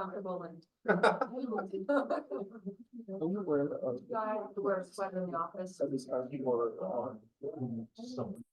comfortable and. Are you aware of Guy who wears a sweater in the office. these people are on some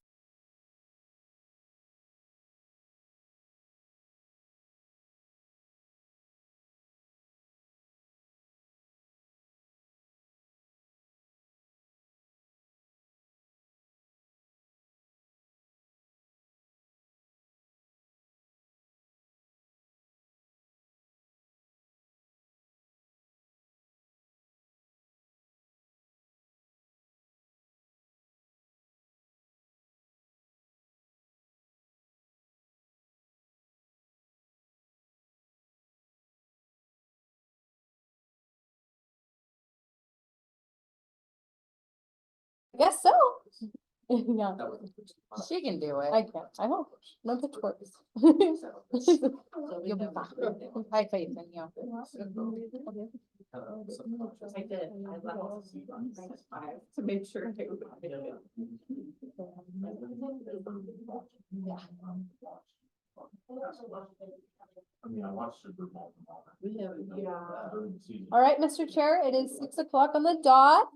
Guess so. Yeah, She can do it. I can. I hope. No pitchforks. You'll be fine. I have faith in you. I did, I left to make sure. I mean, I watched Super Bowl. All right, Mr. Chair, it is 6 o'clock on the dot.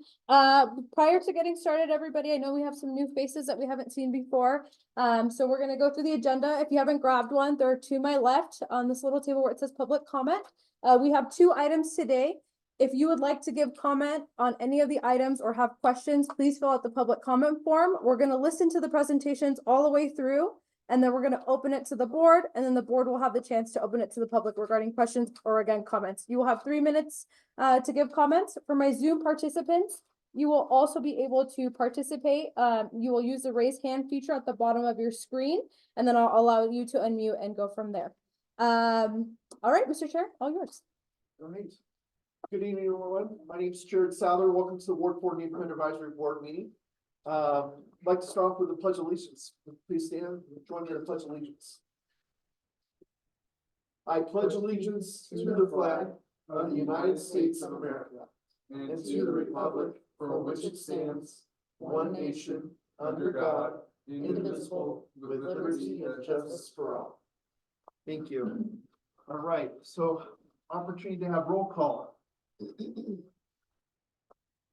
Prior to getting started, everybody, I know we have some new faces that we haven't seen before. So we're gonna go through the agenda. If you haven't grabbed one, there are to my left on this little table where it says public comment. We have 2 items today. If you would like to give comment on any of the items or have questions, please fill out the public comment form. We're gonna listen to the presentations all the way through. And then we're gonna open it to the board, and then the board will have the chance to open it to the public regarding questions or again, comments. You will have 3 minutes to give comments. For my Zoom participants, you will also be able to participate. You will use the raise hand feature at the bottom of your screen, and then I'll allow you to unmute and go from there. All right, Mr. Chair, all yours. All right. Good evening, everyone. My name is Jared Souther. Welcome to the Ward 4 Neighborhood Advisory Board meeting. I'd like to start off with the Pledge of Allegiance. Please stand and join me in the Pledge of Allegiance. I pledge allegiance to the flag of the United States of America and to the republic for which it stands, one nation, under God, indivisible, with liberty and justice for all. Thank you. All right, so opportunity to have roll call.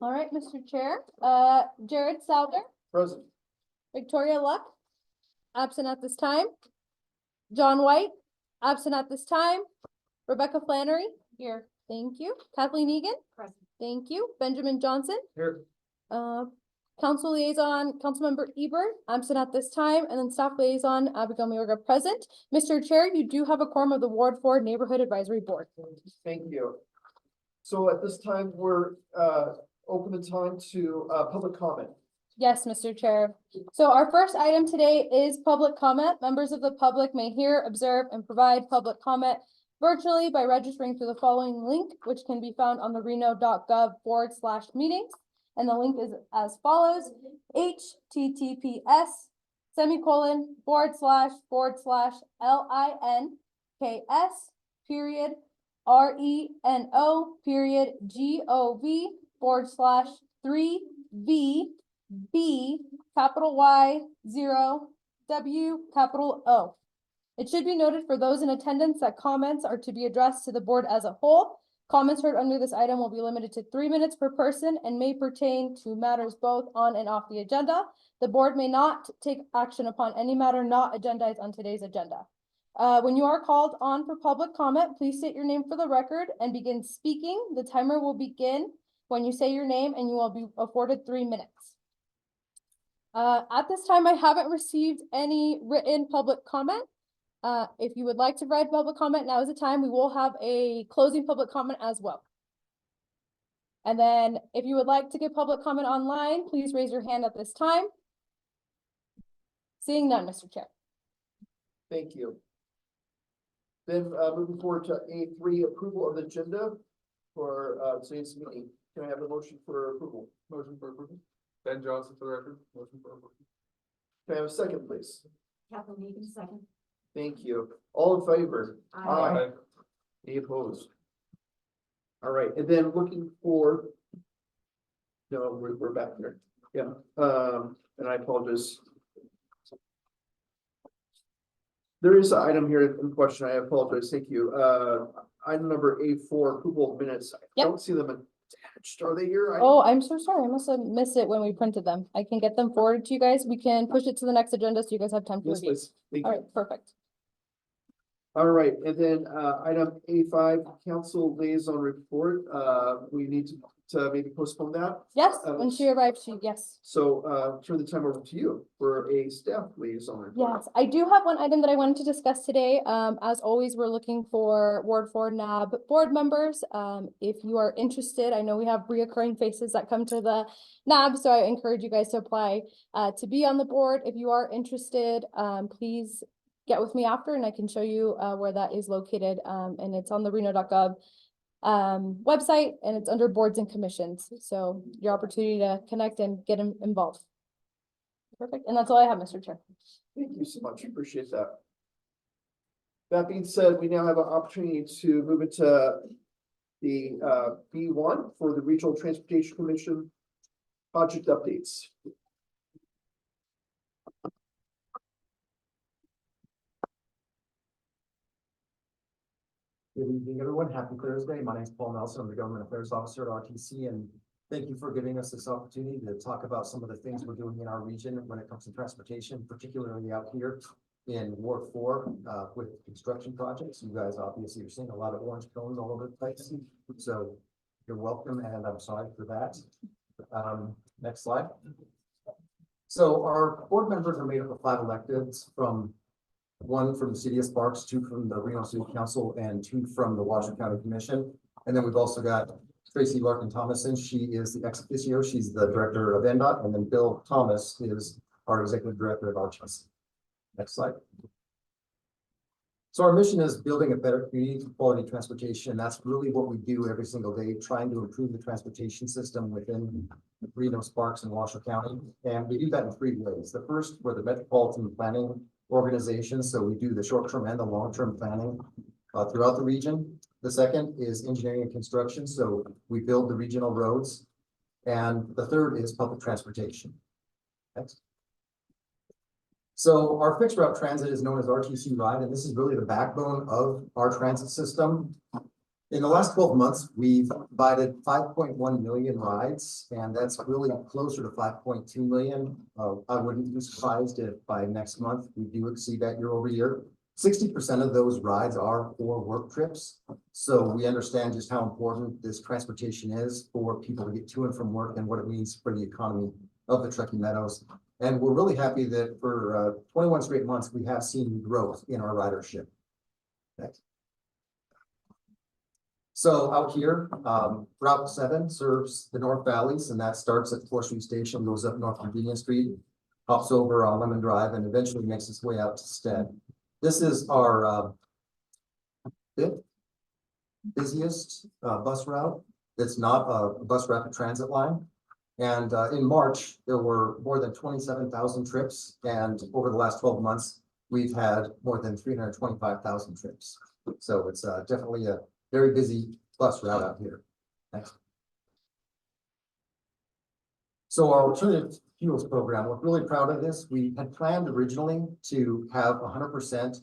All right, Mr. Chair, Jared Souther, Present. Victoria Luck, absent at this time. John White, absent at this time. Rebecca Flannery, here. Thank you. Kathleen Egan, Present. thank you. Benjamin Johnson, Here. Council Liaison, Councilmember Eber, absent at this time, and then Staff Liaison, Abigail Mayorga, present. Mr. Chair, you do have a quorum of the Ward 4 Neighborhood Advisory Board. Thank you. So at this time, we're open the time to public comment. Yes, Mr. Chair. So our first item today is public comment. Members of the public may hear, observe, and provide public comment virtually by registering through the following link, which can be found on the reno.gov/meetings. And the link is as follows: https://LINKS/Reno.gov/3V capital Y 0 W capital O. It should be noted for those in attendance that comments are to be addressed to the board as a whole. Comments heard under this item will be limited to 3 minutes per person and may pertain to matters both on and off the agenda. The board may not take action upon any matter not agendized on today's agenda. When you are called on for public comment, please state your name for the record and begin speaking. The timer will begin when you say your name and you will be afforded 3 minutes. At this time, I haven't received any written public comment. If you would like to provide public comment, now is the time. We will have a closing public comment as well. And then if you would like to give public comment online, please raise your hand at this time. Seeing none, Mr. Chair. Thank you. Then moving forward to A3, approval of the agenda for today's meeting. Can I have a motion for approval? Motion for approval. Ben Johnson for the record. Motion for approval. Can I have a second, please? Kathleen Egan, second. Thank you. All in favor? Aye. Any opposed? All right, and then looking for. No, we're back there. Yeah, and I apologize. There is an item here in question. I apologize. Thank you. item number A4, approval of minutes. I Yep. don't see them attached. Are they here? Oh, I'm so sorry. I must have missed it when we printed them. I can get them forwarded to you guys. We can push it to the next agenda so you guys have time to Yes, review. please. Thank All you. right, perfect. All right, and then item A5, council liaison report. We need to maybe postpone that. Yes, when she arrives, yes. So turn the time over to you for a staff liaison report. Yes, I do have one item that I wanted to discuss today. As always, we're looking for Ward 4 NAB board members. If you are interested, I know we have reoccurring faces that come to the NAB, so I encourage you guys to apply to be on the board. If you are interested, please get with me after and I can show you where that is located. And it's on the reno.gov website and it's under boards and commissions. So your opportunity to connect and get involved. Perfect. And that's all I have, Mr. Chair. Thank you so much. Appreciate that. That being said, we now have an opportunity to move into the B1 for the Regional Transportation Commission project updates. Good evening, everyone. Happy Thursday. My name is Paul Nelson. I'm the Government Affairs Officer at RTC, and thank you for giving us this opportunity to talk about some of the things we're doing in our region when it comes to transportation, particularly out here in Ward 4 with construction projects. You guys obviously are seeing a lot of orange cones all over the place, so you're welcome, and I'm sorry for that. Next slide. So our board members are made up of 5 electeds, from 1 from the city of Sparks, 2 from the Reno City Council, and 2 from the Washoe County Commission. And then we've also got Tracy Larkin Thomason. She is the ex officio. She's the director of NDOT. And then Bill Thomas is our executive director of RTC. Next slide. So our mission is building a better community for quality transportation. That's really what we do every single day, trying to improve the transportation system within Reno, Sparks, and Washoe County. And we do that in 3 ways. The first, we're the metropolitan planning organization, so we do the short-term and the long-term planning throughout the region. The second is engineering and construction, so we build the regional roads. And the third is public transportation. Next. So our fixed route transit is known as RTC Ride, and this is really the backbone of our transit system. In the last 12 months, we've provided 5.1 million rides, and that's really closer to 5.2 million. I wouldn't be surprised if by next month we do exceed that year over year. 60% of those rides are for work trips. So we understand just how important this transportation is for people to get to and from work and what it means for the economy of the Truckee Meadows. And we're really happy that for 21 straight months, we have seen growth in our ridership. Next. So out here, Route 7 serves the North Valleys, and that starts at 4th Street Station, goes up North Virginia Street, hops over on Lemon Drive, and eventually makes its way out to Stead. This is our 5th busiest bus route. It's not a bus rapid transit line. And in March, there were more than 27,000 trips. And over the last 12 months, we've had more than 325,000 trips. So it's definitely a very busy bus route out here. Next. So our alternative fuels program, we're really proud of this. We had planned originally to have 100%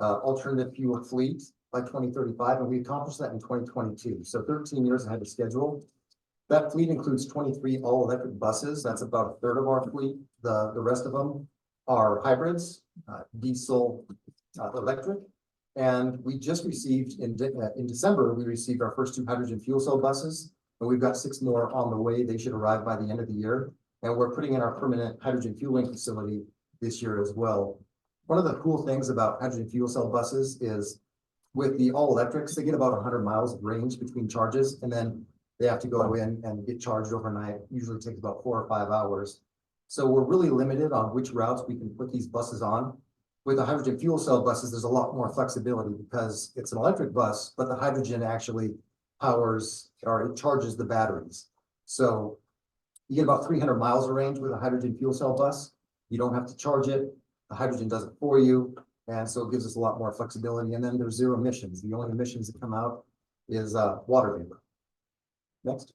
alternative fuel fleet by 2035, and we accomplished that in 2022. So 13 years ahead of schedule. That fleet includes 23 all-electric buses. That's about 1/3 of our fleet. The rest of them are hybrids, diesel, electric. And we just received in December, we received our first 2 hydrogen fuel cell buses, and we've got 6 more on the way. They should arrive by the end of the year. And we're putting in our permanent hydrogen fueling facility this year as well. One of the cool things about hydrogen fuel cell buses is with the all electrics, they get about 100 miles of range between charges, and then they have to go in and get charged overnight. Usually takes about 4 or 5 hours. So we're really limited on which routes we can put these buses on. With the hydrogen fuel cell buses, there's a lot more flexibility because it's an electric bus, but the hydrogen actually powers or it charges the batteries. So you get about 300 miles of range with a hydrogen fuel cell bus. You don't have to charge it. The hydrogen does it for you. And so it gives us a lot more flexibility. And then there's 0 emissions. The only emissions that come out is water vapor. Next.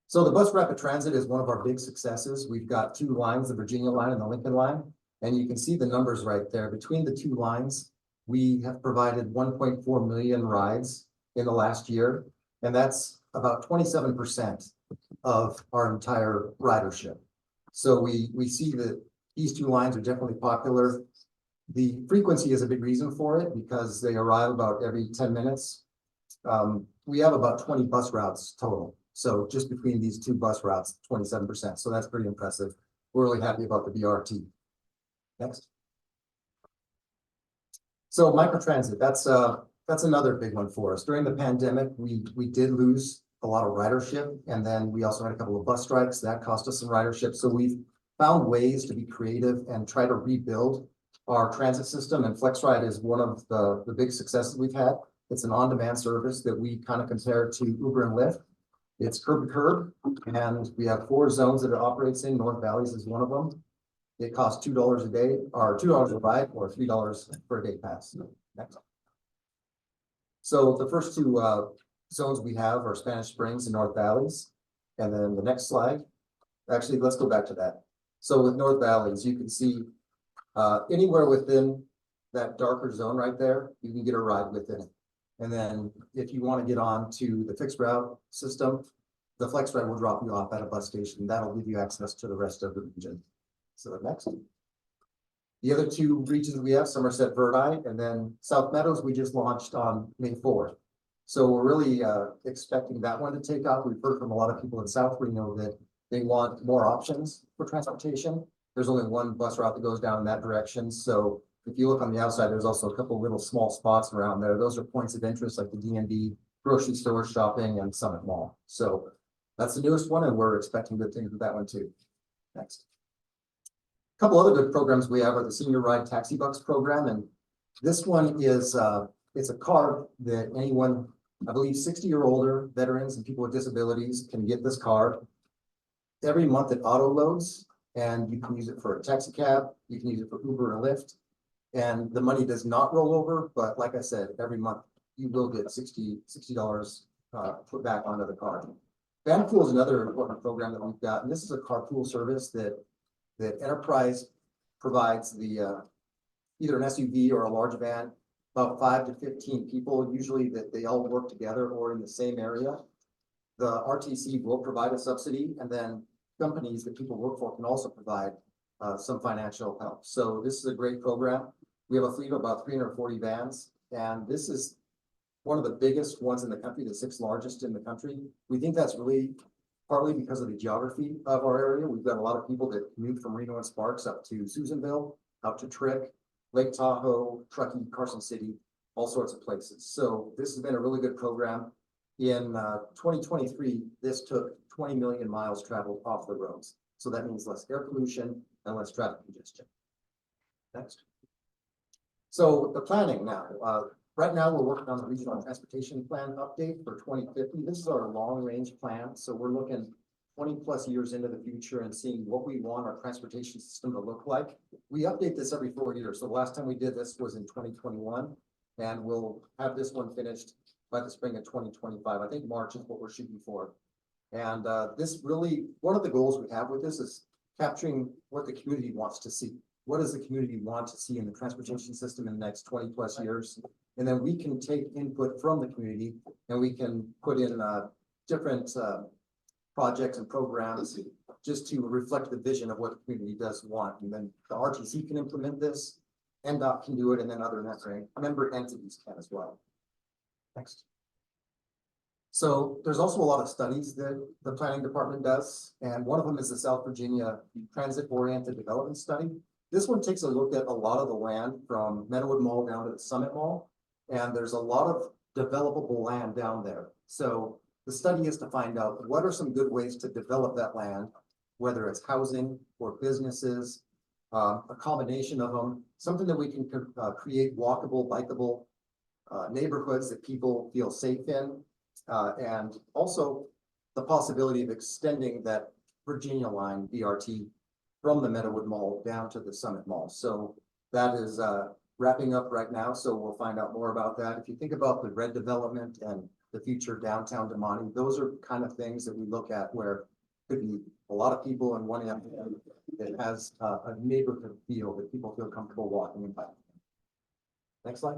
So the bus rapid transit is one of our big successes. We've got 2 lines, the Virginia line and the Lincoln line. And you can see the numbers right there. Between the 2 lines, We have provided 1.4 million rides in the last year, and that's about 27% of our entire ridership. So we see that these two lines are definitely popular. The frequency is a big reason for it because they arrive about every 10 minutes. We have about 20 bus routes total. So just between these two bus routes, 27%. So that's pretty impressive. We're really happy about the BRT. Next. So microtransit, that's another big one for us. During the pandemic, we did lose a lot of ridership, and then we also had a couple of bus strikes that cost us some ridership. So we've found ways to be creative and try to rebuild our transit system, and FlexRide is one of the big successes we've had. It's an on-demand service that we kind of compare to Uber and Lyft. It's curb to curb, and we have 4 zones that it operates in. North Valleys is one of them. It costs $2 a day, or $2 a ride, or $3 for a day pass. Next. So the first 2 zones we have are Spanish Springs and North Valleys. And then the next slide, actually, let's go back to that. So with North Valleys, you can see anywhere within that darker zone right there, you can get a ride within it. And then if you want to get on to the fixed route system, the FlexRide will drop you off at a bus station. That'll give you access to the rest of the region. So next. The other 2 regions we have, Somerset Verdi, and then South Meadows, we just launched on May 4th. So we're really expecting that one to take off. We've heard from a lot of people in South Reno that they want more options for transportation. There's only one bus route that goes down in that direction. So if you look on the outside, there's also a couple little small spots around there. Those are points of interest like the DMV, grocery store, shopping, and Summit Mall. So that's the newest one, and we're expecting good things with that one too. Next. A couple other good programs we have are the Senior Ride Taxi Bucks program, and this one is it's a card that anyone, I believe 60 or older, veterans and people with disabilities can get this card. Every month it auto loads, and you can use it for a taxi cab, you can use it for Uber or Lyft, and the money does not roll over, but like I said, every month you will get $60 put back onto the card. Vanpool is another important program that we've got, and this is a carpool service that Enterprise provides the either an SUV or a large van, about 5 to 15 people, usually that they all work together or in the same area. The RTC will provide a subsidy, and then companies that people work for can also provide some financial help. So this is a great program. We have a fleet of about 340 vans, and this is one of the biggest ones in the country, the 6th largest in the country. We think that's really partly because of the geography of our area. We've got a lot of people that commute from Reno and Sparks up to Susanville, out to Trick, Lake Tahoe, Truckee, Carson City, all sorts of places. So this has been a really good program. In 2023, this took 20 million miles traveled off the roads. So that means less air pollution and less traffic congestion. Next. So the planning now. Right now, we're working on the regional transportation plan update for 2050. This is our long-range plan. So we're looking 20+ years into the future and seeing what we want our transportation system to look like. We update this every 4 years. So the last time we did this was in 2021, and we'll have this one finished by the spring of 2025. I think March is what we're shooting for. And this really, one of the goals we have with this is capturing what the community wants to see. What does the community want to see in the transportation system in the next 20+ years? And then we can take input from the community and we can put in different projects and programs just to reflect the vision of what the community does want. And then the RTC can implement this, NDOT can do it, and then other member entities can as well. Next. So there's also a lot of studies that the planning department does, and one of them is the South Virginia Transit Oriented Development Study. This one takes a look at a lot of the land from Meadowood Mall down to the Summit Mall, and there's a lot of developable land down there. So the study is to find out what are some good ways to develop that land, whether it's housing or businesses, a combination of them, something that we can create walkable, bikeable neighborhoods that people feel safe in, and also the possibility of extending that Virginia line BRT from the Meadowood Mall down to the Summit Mall. So that is wrapping up right now. So we'll find out more about that. If you think about the red development and the future downtown Damonte, those are kind of things that we look at where could be a lot of people in one area that has a neighborhood feel that people feel comfortable walking and biking. Next slide.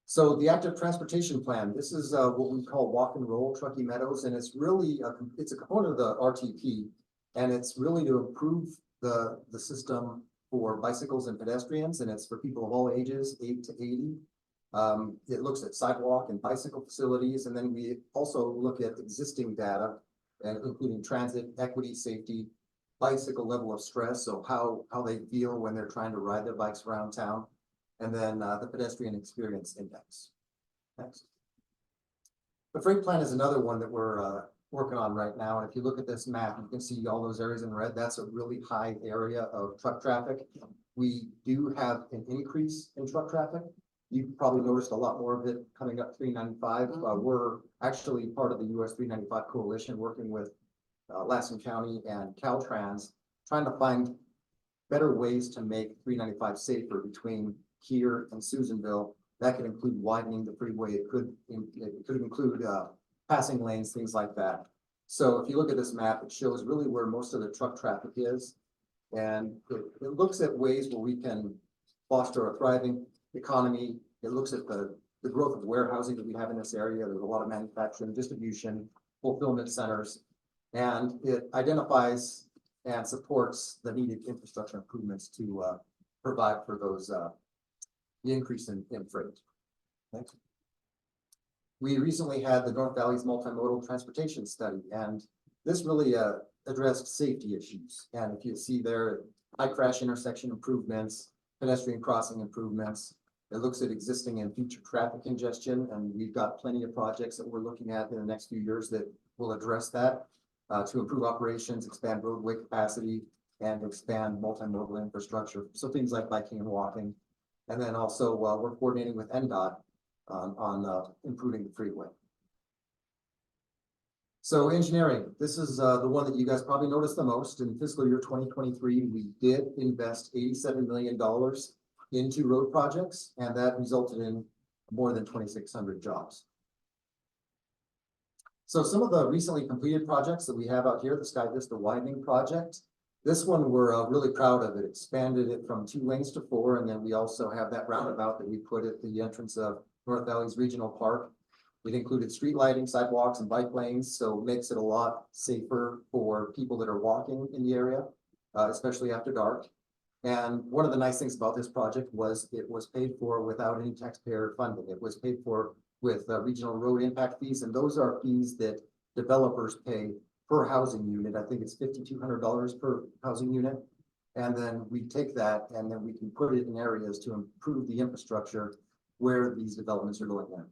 So the active transportation plan, this is what we call walk and roll Truckee Meadows, and it's really, it's a component of the RTP. And it's really to improve the system for bicycles and pedestrians, and it's for people of all ages, 8 to 80. It looks at sidewalk and bicycle facilities, and then we also look at existing data, and including transit, equity, safety, bicycle level of stress, so how they feel when they're trying to ride their bikes around town, and then the pedestrian experience index. Next. The freight plan is another one that we're working on right now, and if you look at this map, you can see all those areas in red. That's a really high area of truck traffic. We do have an increase in truck traffic. You've probably noticed a lot more of it coming up 395. We're actually part of the US 395 coalition, working with Lassen County and Caltrans, trying to find better ways to make 395 safer between here and Susanville. That could include widening the freeway. It could include passing lanes, things like that. So if you look at this map, it shows really where most of the truck traffic is. And it looks at ways where we can foster a thriving economy. It looks at the growth of warehousing that we have in this area. There's a lot of manufacturing, distribution, fulfillment centers, and it identifies and supports the needed infrastructure improvements to provide for those the increase in freight. Next. We recently had the North Valley's multimodal transportation study, and this really addressed safety issues. And if you see there, high crash intersection improvements, pedestrian crossing improvements. It looks at existing and future traffic congestion, and we've got plenty of projects that we're looking at in the next few years that will address that to improve operations, expand roadway capacity, and expand multimodal infrastructure. So things like biking and walking. And then also we're coordinating with NDOT on improving the freeway. So engineering, this is the one that you guys probably noticed the most. In fiscal year 2023, we did invest $87 million into road projects, and that resulted in more than 2,600 jobs. So some of the recently completed projects that we have out here, the Sky Vista widening project, this one we're really proud of. It expanded it from 2 lanes to 4, and then we also have that roundabout that we put at the entrance of North Valley's Regional Park. It included street lighting, sidewalks, and bike lanes, so it makes it a lot safer for people that are walking in the area, especially after dark. And one of the nice things about this project was it was paid for without any taxpayer funding. It was paid for with regional road impact fees, and those are fees that developers pay per housing unit. I think it's $5,200 per housing unit. And then we take that and then we can put it in areas to improve the infrastructure where these developments are going in.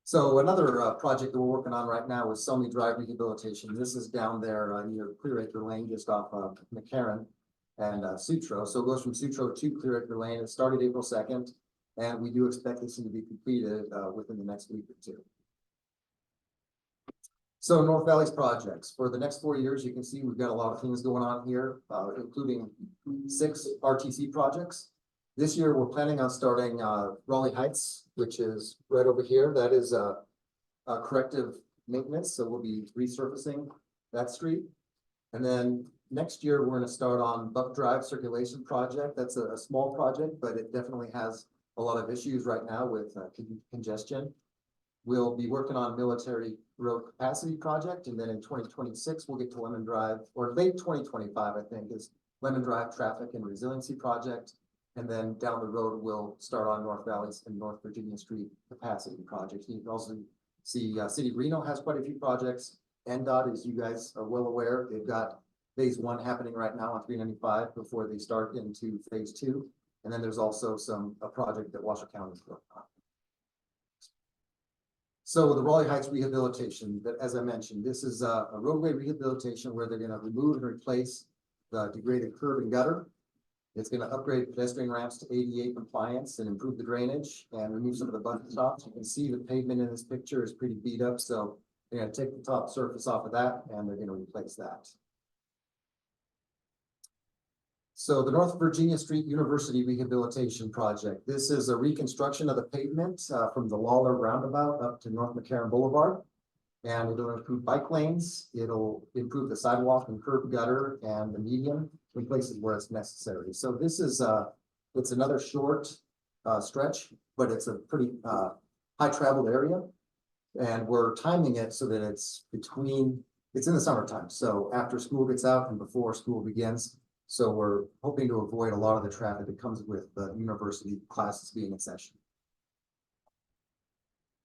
So another project that we're working on right now is Selmy Drive rehabilitation. This is down there near Clear Acre Lane, just off of McCarran and Sutro. So it goes from Sutro to Clear Acre Lane. It started April 2nd, and we do expect this to be completed within the next week or 2. So North Valley's projects for the next 4 years, you can see we've got a lot of things going on here, including 6 RTC projects. This year, we're planning on starting Raleigh Heights, which is right over here. That is a corrective maintenance, so we'll be resurfacing that street. And then next year, we're going to start on Buck Drive Circulation Project. That's a small project, but it definitely has a lot of issues right now with congestion. We'll be working on Military Road Capacity Project, and then in 2026, we'll get to Lemon Drive, or late 2025, I think, is Lemon Drive Traffic and Resiliency Project. And then down the road, we'll start on North Valley's and North Virginia Street capacity projects. You can also see City of Reno has quite a few projects. NDOT, as you guys are well aware, they've got phase 1 happening right now on 395 before they start into phase 2. And then there's also a project that Washoe County is working on. So the Raleigh Heights rehabilitation, that as I mentioned, this is a roadway rehabilitation where they're going to remove and replace the degraded curb and gutter. It's going to upgrade pedestrian ramps to ADA compliance and improve the drainage and remove some of the button tops. You can see the pavement in this picture is pretty beat up, so they're going to take the top surface off of that and they're going to replace that. So the North Virginia Street University Rehabilitation Project. This is a reconstruction of the pavement from the Lawler Roundabout up to North McCarran Boulevard. And it'll improve bike lanes. It'll improve the sidewalk and curb gutter and the median in places where it's necessary. So this is It's another short stretch, but it's a pretty high traveled area. And we're timing it so that it's in the summertime, so after school gets out and before school begins. So we're hoping to avoid a lot of the traffic that comes with the university classes being in session.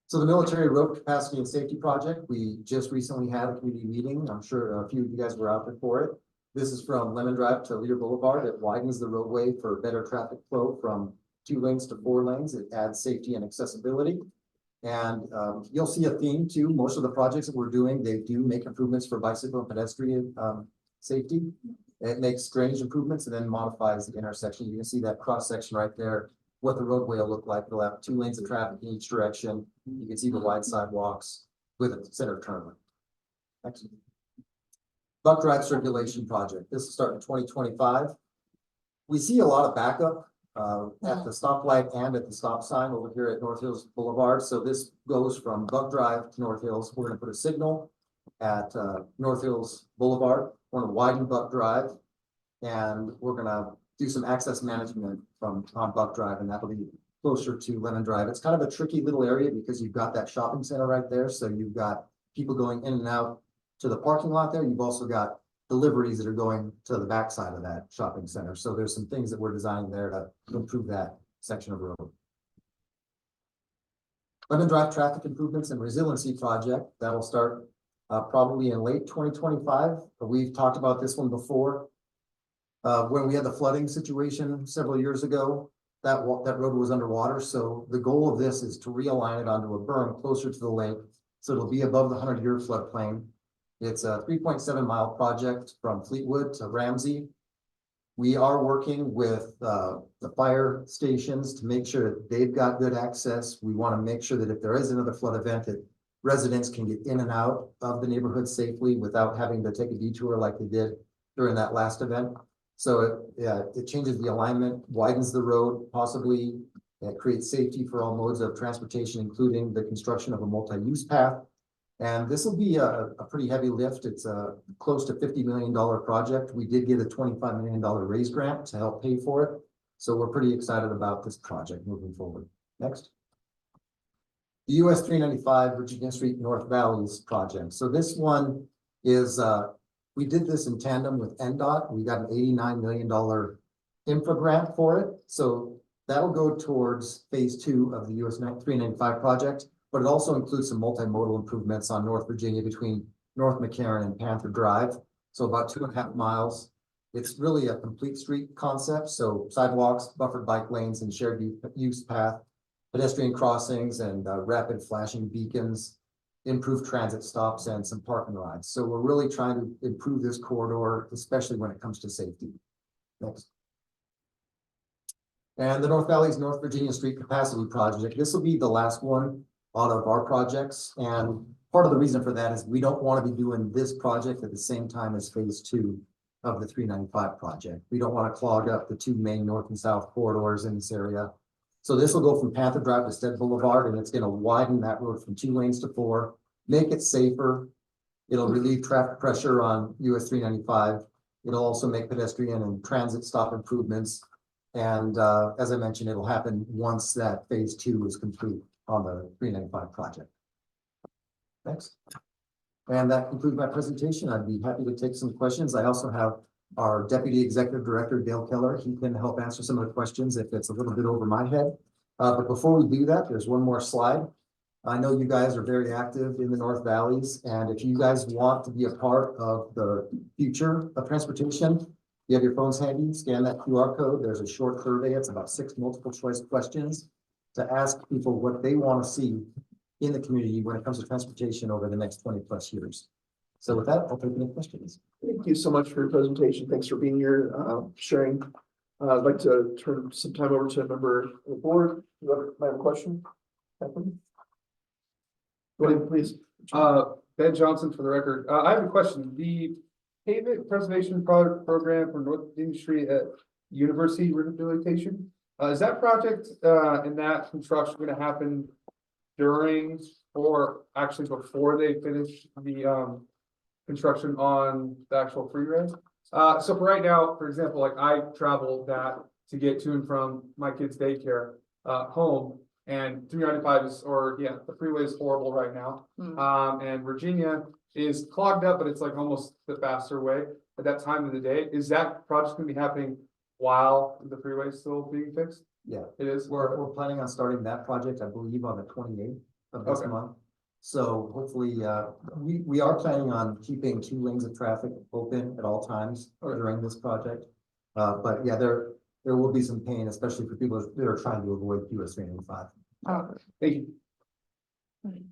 So the Military Road Capacity and Safety Project, we just recently had a community meeting. I'm sure a few of you guys were out there for it. This is from Lemon Drive to Leader Boulevard. It widens the roadway for better traffic flow from 2 lanes to 4 lanes. It adds safety and accessibility. And you'll see a theme too. Most of the projects that we're doing, they do make improvements for bicycle and pedestrian safety. It makes drainage improvements and then modifies the intersection. You can see that cross section right there, what the roadway will look like. It'll have 2 lanes of traffic in each direction. You can see the wide sidewalks with a center turn lane. Next. Buck Drive Circulation Project. This will start in 2025. We see a lot of backup at the stoplight and at the stop sign over here at North Hills Boulevard. So this goes from Buck Drive to North Hills. We're gonna put a signal at North Hills Boulevard. We're gonna widen Buck Drive, and we're gonna do some access management on Buck Drive, and that'll be closer to Lemon Drive. It's kind of a tricky little area because you've got that shopping center right there. So you've got people going in and out to the parking lot there. You've also got deliveries that are going to the backside of that shopping center. So there's some things that we're designing there to improve that section of road. Lemon Drive Traffic Improvements and Resiliency Project, that'll start probably in late 2025. We've talked about this one before. When we had the flooding situation several years ago, that road was underwater. So the goal of this is to realign it onto a berm closer to the lake. So it'll be above the 100-year floodplain. It's a 3.7 mile project from Fleetwood to Ramsey. We are working with the fire stations to make sure that they've got good access. We want to make sure that if there is another flood event, that residents can get in and out of the neighborhood safely without having to take a detour like they did during that last event. So it changes the alignment, widens the road, possibly it creates safety for all modes of transportation, including the construction of a multi-use path. And this will be a pretty heavy lift. It's a close to $50 million project. We did get a $25 million raise grant to help pay for it. So we're pretty excited about this project moving forward. Next. The US 395 Virginia Street North Valleys project. So this one is, we did this in tandem with NDOT. We got an $89 million infra grant for it. So that'll go towards phase 2 of the US 395 project. But it also includes some multimodal improvements on North Virginia between North McCarran and Panther Drive. So about 2.5 miles. It's really a complete street concept. So sidewalks, buffered bike lanes, and shared use path, pedestrian crossings, and rapid flashing beacons, improved transit stops, and some parking rides. So we're really trying to improve this corridor, especially when it comes to safety. Next. And the North Valleys North Virginia Street Capacity Project. This will be the last one out of our projects. And part of the reason for that is we don't want to be doing this project at the same time as phase 2 of the 395 project. We don't want to clog up the 2 main north and south corridors in this area. So this will go from Panther Drive to Stead Boulevard, and it's going to widen that road from 2 lanes to 4, make it safer. It'll relieve traffic pressure on US 395. It'll also make pedestrian and transit stop improvements. And as I mentioned, it'll happen once that phase 2 is complete on the 395 project. Next. And that concludes my presentation. I'd be happy to take some questions. I also have our Deputy Executive Director, Dale Keller. He can help answer some of the questions if it's a little bit over my head. But before we do that, there's one more slide. I know you guys are very active in the North Valleys, and if you guys want to be a part of the future of transportation, you have your phones handy, scan that QR code. There's a short survey. It's about 6 multiple choice questions to ask people what they want to see in the community when it comes to transportation over the next 20+ years. So with that, I'll take any questions. Thank you so much for your presentation. Thanks for being here, sharing. I'd like to turn some time over to a member of the board. You have a question? Go ahead, please. Ben Johnson for the record. I have a question. The pavement preservation program for North Virginia Street at University Rehabilitation. Is that project and that construction going to happen during or actually before they finish the construction on the actual freeway? So for right now, for example, like I travel that to get to and from my kids' daycare, home. And 395 is, the freeway is horrible right now. And Virginia is clogged up, but it's like almost the faster way at that time of the day. Is that project gonna be happening while the freeway is still being fixed? Yeah. It is? We're planning on starting that project, I believe, on the 28th of this Okay. month. So hopefully, we are planning on keeping 2 lanes of traffic open at all times Okay. during this project. But yeah, there will be some pain, especially for people that are trying to avoid US 395. Oh, Thank you.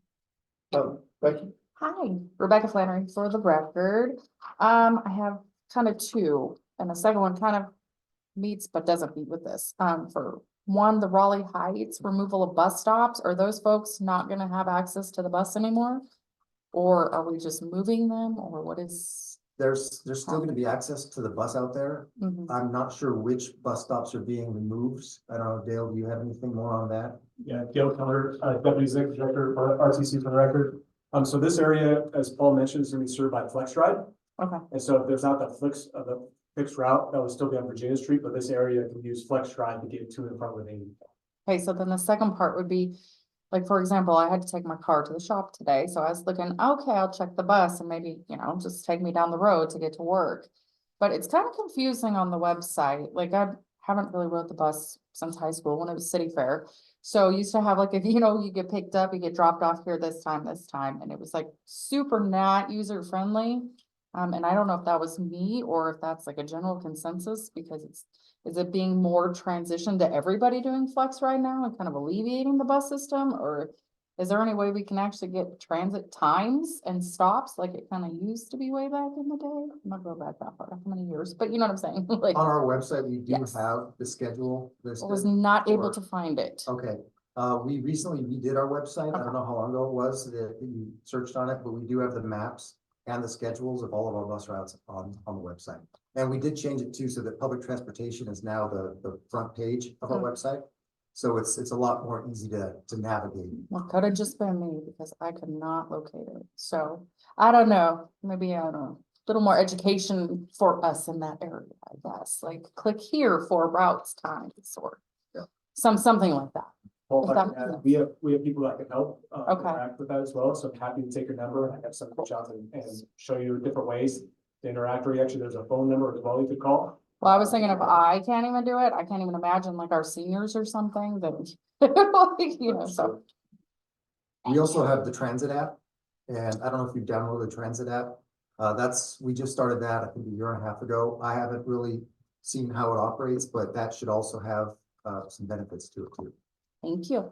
Becky? hi, Rebecca Flannery for the record. I have kind of two, and the second one kind of meets but doesn't meet with this. For one, the Raleigh Heights removal of bus stops, are those folks not gonna have access to the bus anymore? Or are we just moving them, or what is? There's still gonna be access to the bus out there. Mhm. I'm not sure which bus stops are being removed. I don't know, Dale, do you have anything more on that? Yeah, Gail Keller, Deputy Executive Director for RTC for the record. So this area, as Paul mentioned, is gonna be served by FlexRide. Okay. And so if there's not the fixed route, that would still be on Virginia Street, but this area can use FlexRide to get to and from where they need. Okay, so then the second part would be, like, for example, I had to take my car to the shop today, so I was looking, okay, I'll check the bus and maybe, just take me down the road to get to work. But it's kind of confusing on the website, like, I haven't really rode the bus since high school when it was city fair. So used to have like, if you get picked up, you get dropped off here this time, and it was like super not user friendly. And I don't know if that was me or if that's like a general consensus, because is it being more transitioned to everybody doing Flex right now and kind of alleviating the bus system? Or is there any way we can actually get transit times and stops like it kind of used to be way back in the day? I'm not going back that far, how many years, but you know what I'm saying? Like, On our website, we do Yes. have the schedule I was listed. not able or- to find it. Okay, we recently redid our website. I don't know how long ago it was that you searched on it, but we do have the maps and the schedules of all of our bus routes on the website. And we did change it too, so that public transportation is now the front page of our website. So it's a lot more easy to navigate. Well, could have just been me because I could not locate it. So I don't know, maybe, I don't know, a little more education for us in that area, I guess, like click here for routes times or Yeah. something like that. Well, if I If can that- add, we have people that can help Okay. interact with that as well, so I'm happy to take your number and I have some reach out and show you different ways to interact, or actually, there's a phone number as well you could call. Well, I was thinking if I can't even do it, I can't even imagine like our seniors or something that, so. We also have the transit app, and I don't know if you've downloaded the transit app. We just started that, I think, a year and a half ago. I haven't really seen how it operates, but that should also have some benefits to it too. Thank you.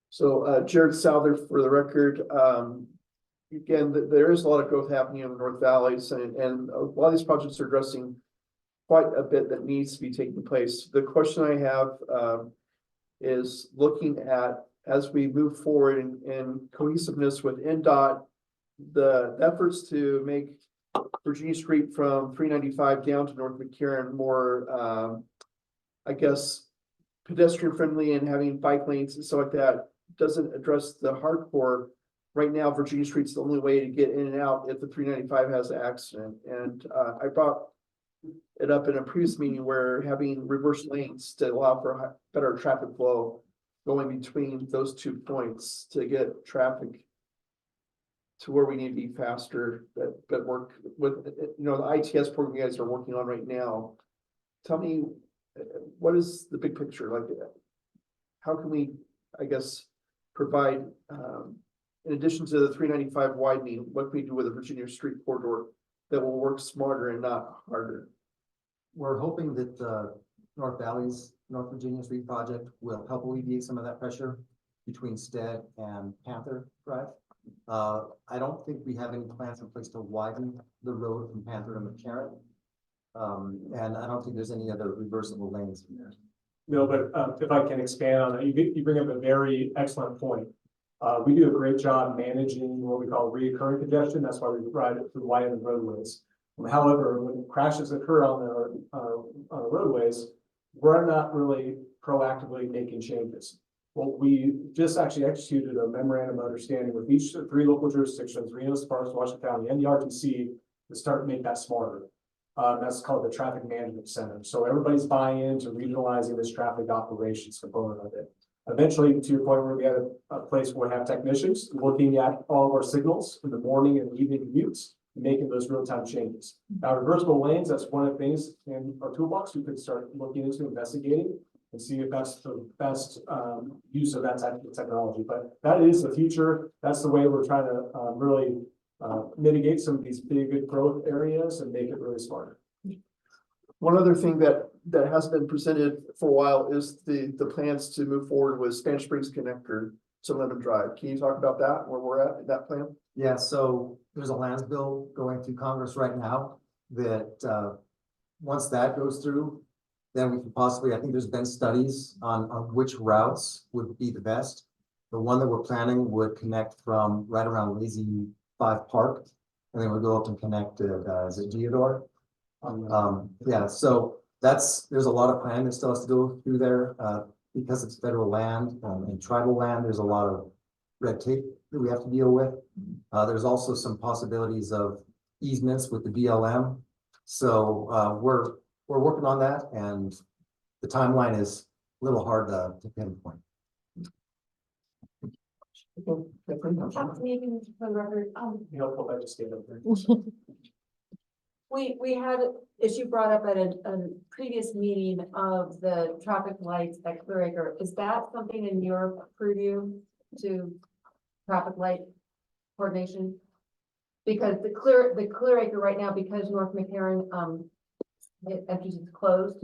So Jared Souther for the record, again, there is a lot of growth happening in the North Valleys and a lot of these projects are addressing quite a bit that needs to be taking place. The question I have is looking at, as we move forward in cohesiveness with NDOT, the efforts to make Virginia Street from 395 down to North McCarran more, I guess, pedestrian friendly and having bike lanes and stuff like that doesn't address the hardcore. Right now, Virginia Street's the only way to get in and out if the 395 has an accident. And I brought it up in a previous meeting where having reverse lanes to allow for better traffic flow going between those 2 points to get traffic to where we need to be faster, but work with, the ITS program you guys are working on right now. Tell me, what is the big picture? Like, how can we, I guess, provide, in addition to the 395 widening, what can we do with the Virginia Street corridor that will work smarter and not harder? We're hoping that the North Valley's North Virginia Street project will help alleviate some of that pressure between Stead and Panther Drive. I don't think we have any plans in place to widen the road from Panther to McCarran. And I don't think there's any other reversible lanes in there. No, but if I can expand on that, you bring up a very excellent point. We do a great job managing what we call reoccurring congestion. That's why we ride it through widened roadways. However, when crashes occur on the roadways, we're not really proactively making changes. Well, we just actually executed a memorandum of understanding with each of the 3 local jurisdictions, Reno, Sparks, Washington County, and the RTC, to start to make that smarter. That's called the Traffic Management Center. So everybody's buying into regionalizing this traffic operations component of it. Eventually, to your point, we're gonna be at a place where we have technicians looking at all of our signals in the morning and evening commutes, and making those real-time changes. Now, reversible lanes, that's one of the things in our toolbox we could start looking into investigating and see if that's the best use of that type of technology. But that is the future. That's the way we're trying to really mitigate some of these big growth areas and make it really smarter. One other thing that has been presented for a while is the plans to move forward with Spanish Springs Connector to Lemon Drive. Can you talk about that, where we're at in that plan? Yeah, so there's a lands bill going through Congress right now that, once that goes through, then we could possibly, I think there's been studies on which routes would be the best. The one that we're planning would connect from right around Lazy 5 Park, and then we'd go up and connect at, is it Geodor? Yeah, so there's a lot of planning that still has to go through there, because it's federal land, and tribal land, there's a lot of red tape that we have to deal with. There's also some possibilities of easements with the BLM. So, we're working on that, and the timeline is a little hard to pinpoint. Maybe for the record, Helpful if I just stayed up there. we had, as you brought up at a previous meeting of the traffic lights at Clear Acre, is that something in your purview to traffic light coordination? Because the Clear Acre right now, because North McCarran, it is closed.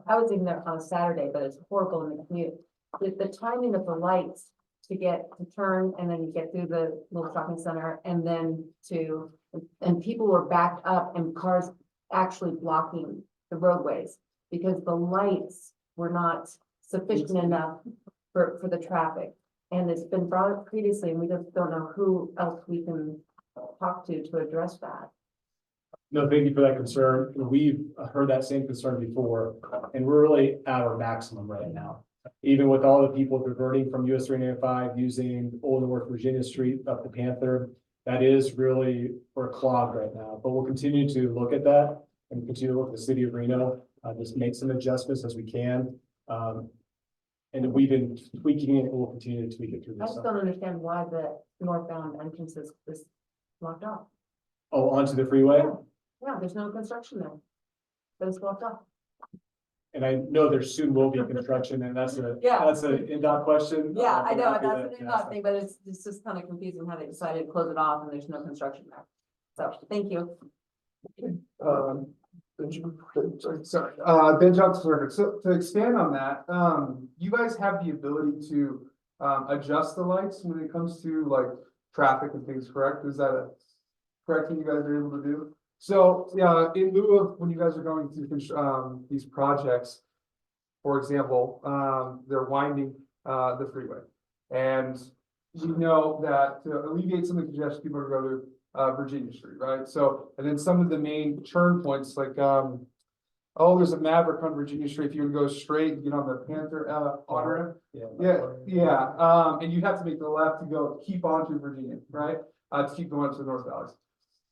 I was in there on a Saturday, but it's horrible in the commute. The timing of the lights to get to turn and then you get through the little shopping center and then and people were backed up and cars actually blocking the roadways because the lights were not sufficient enough for the traffic. And it's been brought up previously and we just don't know who else we can talk to address that. No, thank you for that concern. We've heard that same concern before, and we're really at our maximum right now. Even with all the people diverting from US 395 using Old North Virginia Street up to Panther, that is really, we're clogged right now. But we'll continue to look at that and continue to look at the city of Reno, just make some adjustments as we can. And we've been tweaking it, and we'll continue to tweak it through I this just summer. don't understand why the northbound entrance is blocked off. Oh, onto the freeway? Yeah, there's no construction there. But it's blocked off. And I know there soon will be construction, and that's an NDOT question. Yeah, I I'm know, happy that's that an you asked thing, but it's just kind of confusing how they decided to close it off and there's no construction there. So, thank you. Benjamin, Sorry, Ben Johnson, Circuit. So to expand on that, you guys have the ability to adjust the lights when it comes to like traffic and things, correct? Is that a correct thing you guys are able to do? So, yeah, in lieu of when you guys are going through these projects, for example, they're winding the freeway. And we know that to alleviate some of the congestion, people are going to go to Virginia Street, right? So, and then some of the main turn points like oh, there's a Maverick on Virginia Street. If you would go straight, get on the Panther on ramp. And you have to make the left to go keep on to Virginia, right? To keep going to the North Valleys.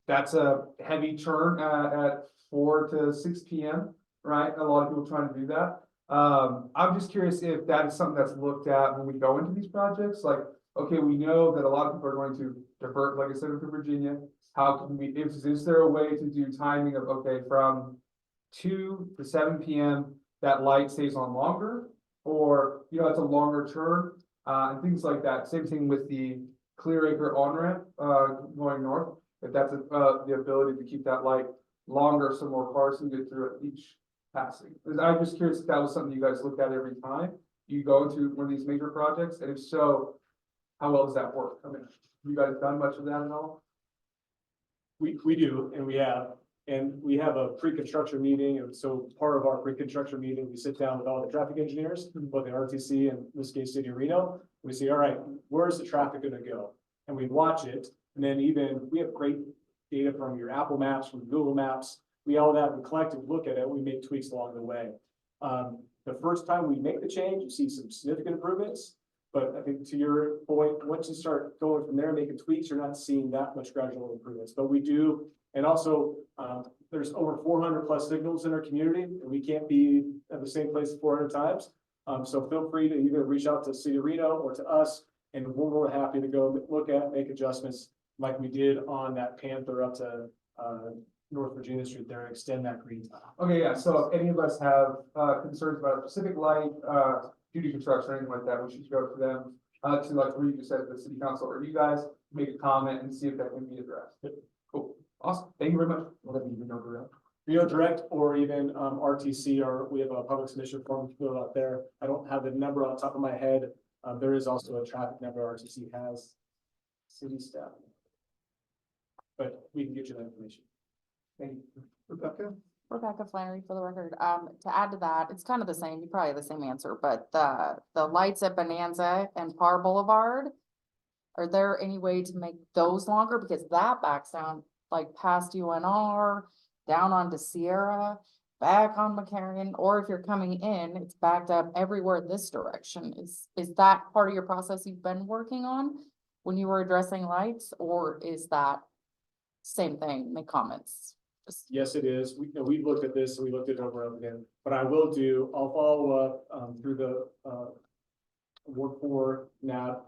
That's a heavy turn at 4 to 6 p.m., right? A lot of people trying to do that. I'm just curious if that is something that's looked at when we go into these projects. Like, okay, we know that a lot of people are going to divert, like I said, to Virginia. How can we, is there a way to do timing of, okay, from 2 to 7 p.m., that light stays on longer? Or, you know, it's a longer turn and things like that. Same thing with the Clear Acre on-ramp going north. If that's the ability to keep that light longer so more cars can get through it each passing. I'm just curious if that was something you guys looked at every time you go into one of these major projects, and if so, how well does that work? I mean, have you guys done much of that at all? We do, and we have a pre-construction meeting, and so part of our pre-construction meeting, we sit down with all the traffic engineers, both the RTC and in this case, City of Reno. We say, all right, where's the traffic gonna go? And we watch it, and then we have great data from your Apple Maps, from Google Maps. We all that, we collect and look at it, we make tweaks along the way. The first time we make the change, you see some significant improvements, But I think to your point, once you start going from there, making tweaks, you're not seeing that much gradual improvements, but we do. And also, there's over 400+ signals in our community, and we can't be at the same place 400 times. So feel free to either reach out to City of Reno or to us, and we're more happy to go look at, make adjustments like we did on that Panther up to, North Virginia Street there, extend that green time. Okay, yeah, so if any of us have, concerns about a specific light, duty construction or anything like that, we should go to them, to like where you just said, the city council, or you guys make a comment and see if that can be addressed. Cool, awesome, thank you very much. Whatever you know, direct. Rio Direct or even RTC, or we have a public submission form filled out there. I don't have the number on the top of my head. There is also a traffic number RTC has, city staff. But we can get you that information. Thank you. Rebecca? Rebecca Flannery for the record. To add to that, it's kind of the same, you probably have the same answer, but the lights at Bonanza and Par Boulevard, are there any way to make those longer? Because that backs down like past UNR, down onto Sierra, back on McCarran, or if you're coming in, it's backed up everywhere this direction. Is that part of your process you've been working on when you were addressing lights, or is that same thing? Make comments. Just Yes, it is. We've looked at this, we looked at it over and over again, but I'll follow up, through the, work for NAB,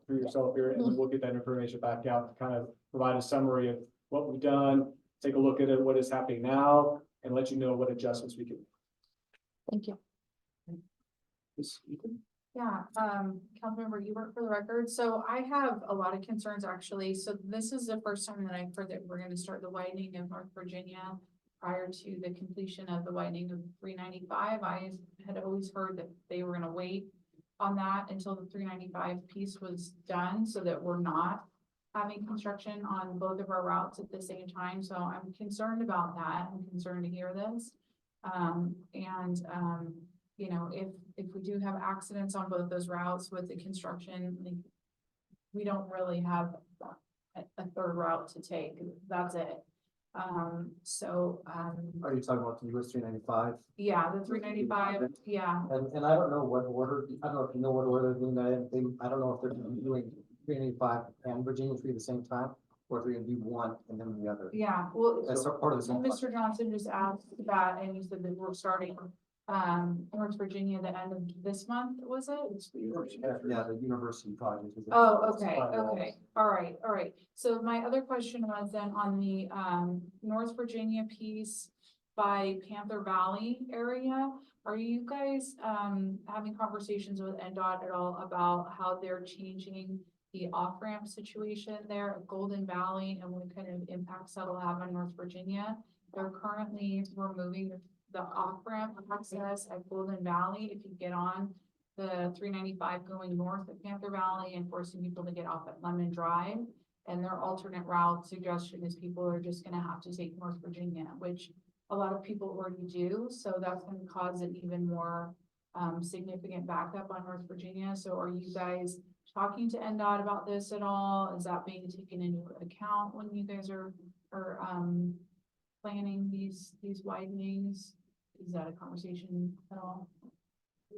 through yourself here, and then we'll get that information back out to kind of provide a summary of what we've done, take a look at it, what is happening now, and let you know what adjustments we can. Thank you. Yeah, Councilmember Hubert for the record. So I have a lot of concerns actually. So this is the first time that I've heard that we're gonna start the widening of North Virginia prior to the completion of the widening of 395. I had always heard that they were gonna wait on that until the 395 piece was done so that we're not having construction on both of our routes at the same time. So I'm concerned about that. I'm concerned to hear this. You know, if we do have accidents on both those routes with the construction, like, we don't really have a third route to take. That's it. Are you talking about the US 395? Yeah, the 395, yeah. And I don't know what order, I don't know if you know what order they're doing that. I don't know if they're doing 395 and Virginia Street at the same time, or if they're gonna do one and then the other. Yeah, well, That's part of the same. Mr. Johnson just asked that, and you said that we're starting, North Virginia the end of this month, was it? Yeah, the university project. is- Oh, okay, all right. So my other question was then on the, North Virginia piece by Panther Valley area. Are you guys, having conversations with NDOT at all about how they're changing the off-ramp situation there at Golden Valley and what kind of impacts that'll have on North Virginia? They're currently removing the off-ramp access at Golden Valley if you get on the 395 going north of Panther Valley and forcing people to get off at Lemon Drive. And their alternate route suggestion is people are just gonna have to take North Virginia, which a lot of people already do. So that's gonna cause an even more significant backup on North Virginia. So are you guys talking to NDOT about this at all? Is that being taken into account when you guys are planning these widenings? Is that a conversation at all?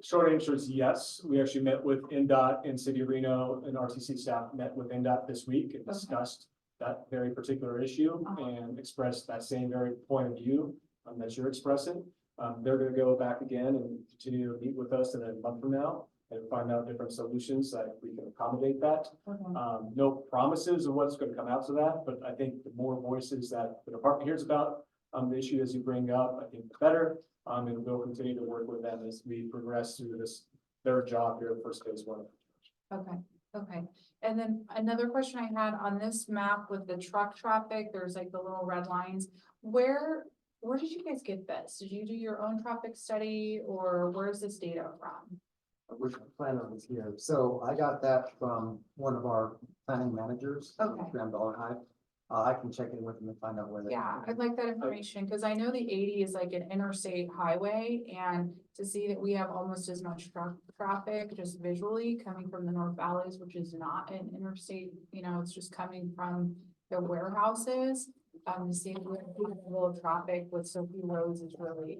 Short answer is yes. We actually met with NDOT and City of Reno, and RTC staff met with NDOT this week and discussed that very particular issue and expressed that same very point of view that you're expressing. They're gonna go back again and continue to meet with us in a month from now and find out different solutions that we can accommodate that. Okay. No promises of what's gonna come out of that, but I think the more voices that the department hears about the issue as you bring up, I think the better. And we'll continue to work with them as we progress through this, their job here, first phase one. Okay. And then another question I had on this map with the truck traffic, there's like the little red lines. Where did you guys get this? Did you do your own traffic study or where's this data from? Which planner was here. So I got that from one of our planning managers. Okay. Graham Dollarhide. I can check in with them and find out where they. Yeah, I'd like that information, because I know the 80 is like an interstate highway, and to see that we have almost as much traffic just visually coming from the North Valleys, which is not an interstate, you know, it's just coming from the warehouses. To see the level of traffic with so few roads is really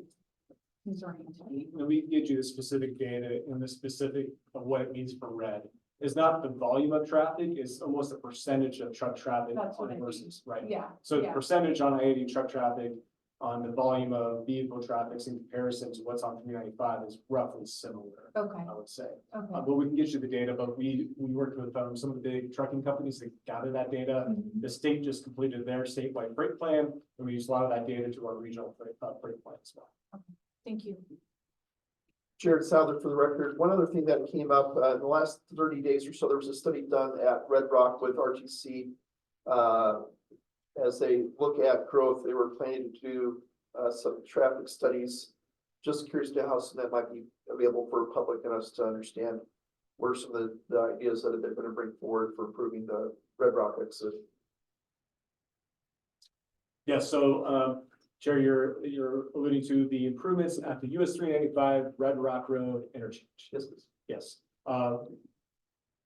concerning to me. And we can get you the specific data and the specific of what it means for red. It's not the volume of traffic, it's almost a percentage of truck traffic That's what I mean. versus, right? Yeah, So the yeah. percentage on I-80 truck traffic on the volume of vehicle traffic in comparison to what's on 395 is roughly similar, Okay, I would say. okay. But we can get you the data, but we worked with some of the big trucking companies that gather that data. Mhm. The state just completed their statewide freight plan, and we use a lot of that data to our regional freight plan as well. Thank you. Jared Souther for the record. One other thing that came up, in the last 30 days or so, there was a study done at Red Rock with RTC. As they look at growth, they were planning to do, some traffic studies. Just curious to how soon that might be available for public and us to understand what are some of the ideas that they're gonna bring forward for improving the Red Rock exit. Yeah, so, Jerry, you're alluding to the improvements at the US 395 Red Rock Road interchange. Yes, please. Yes.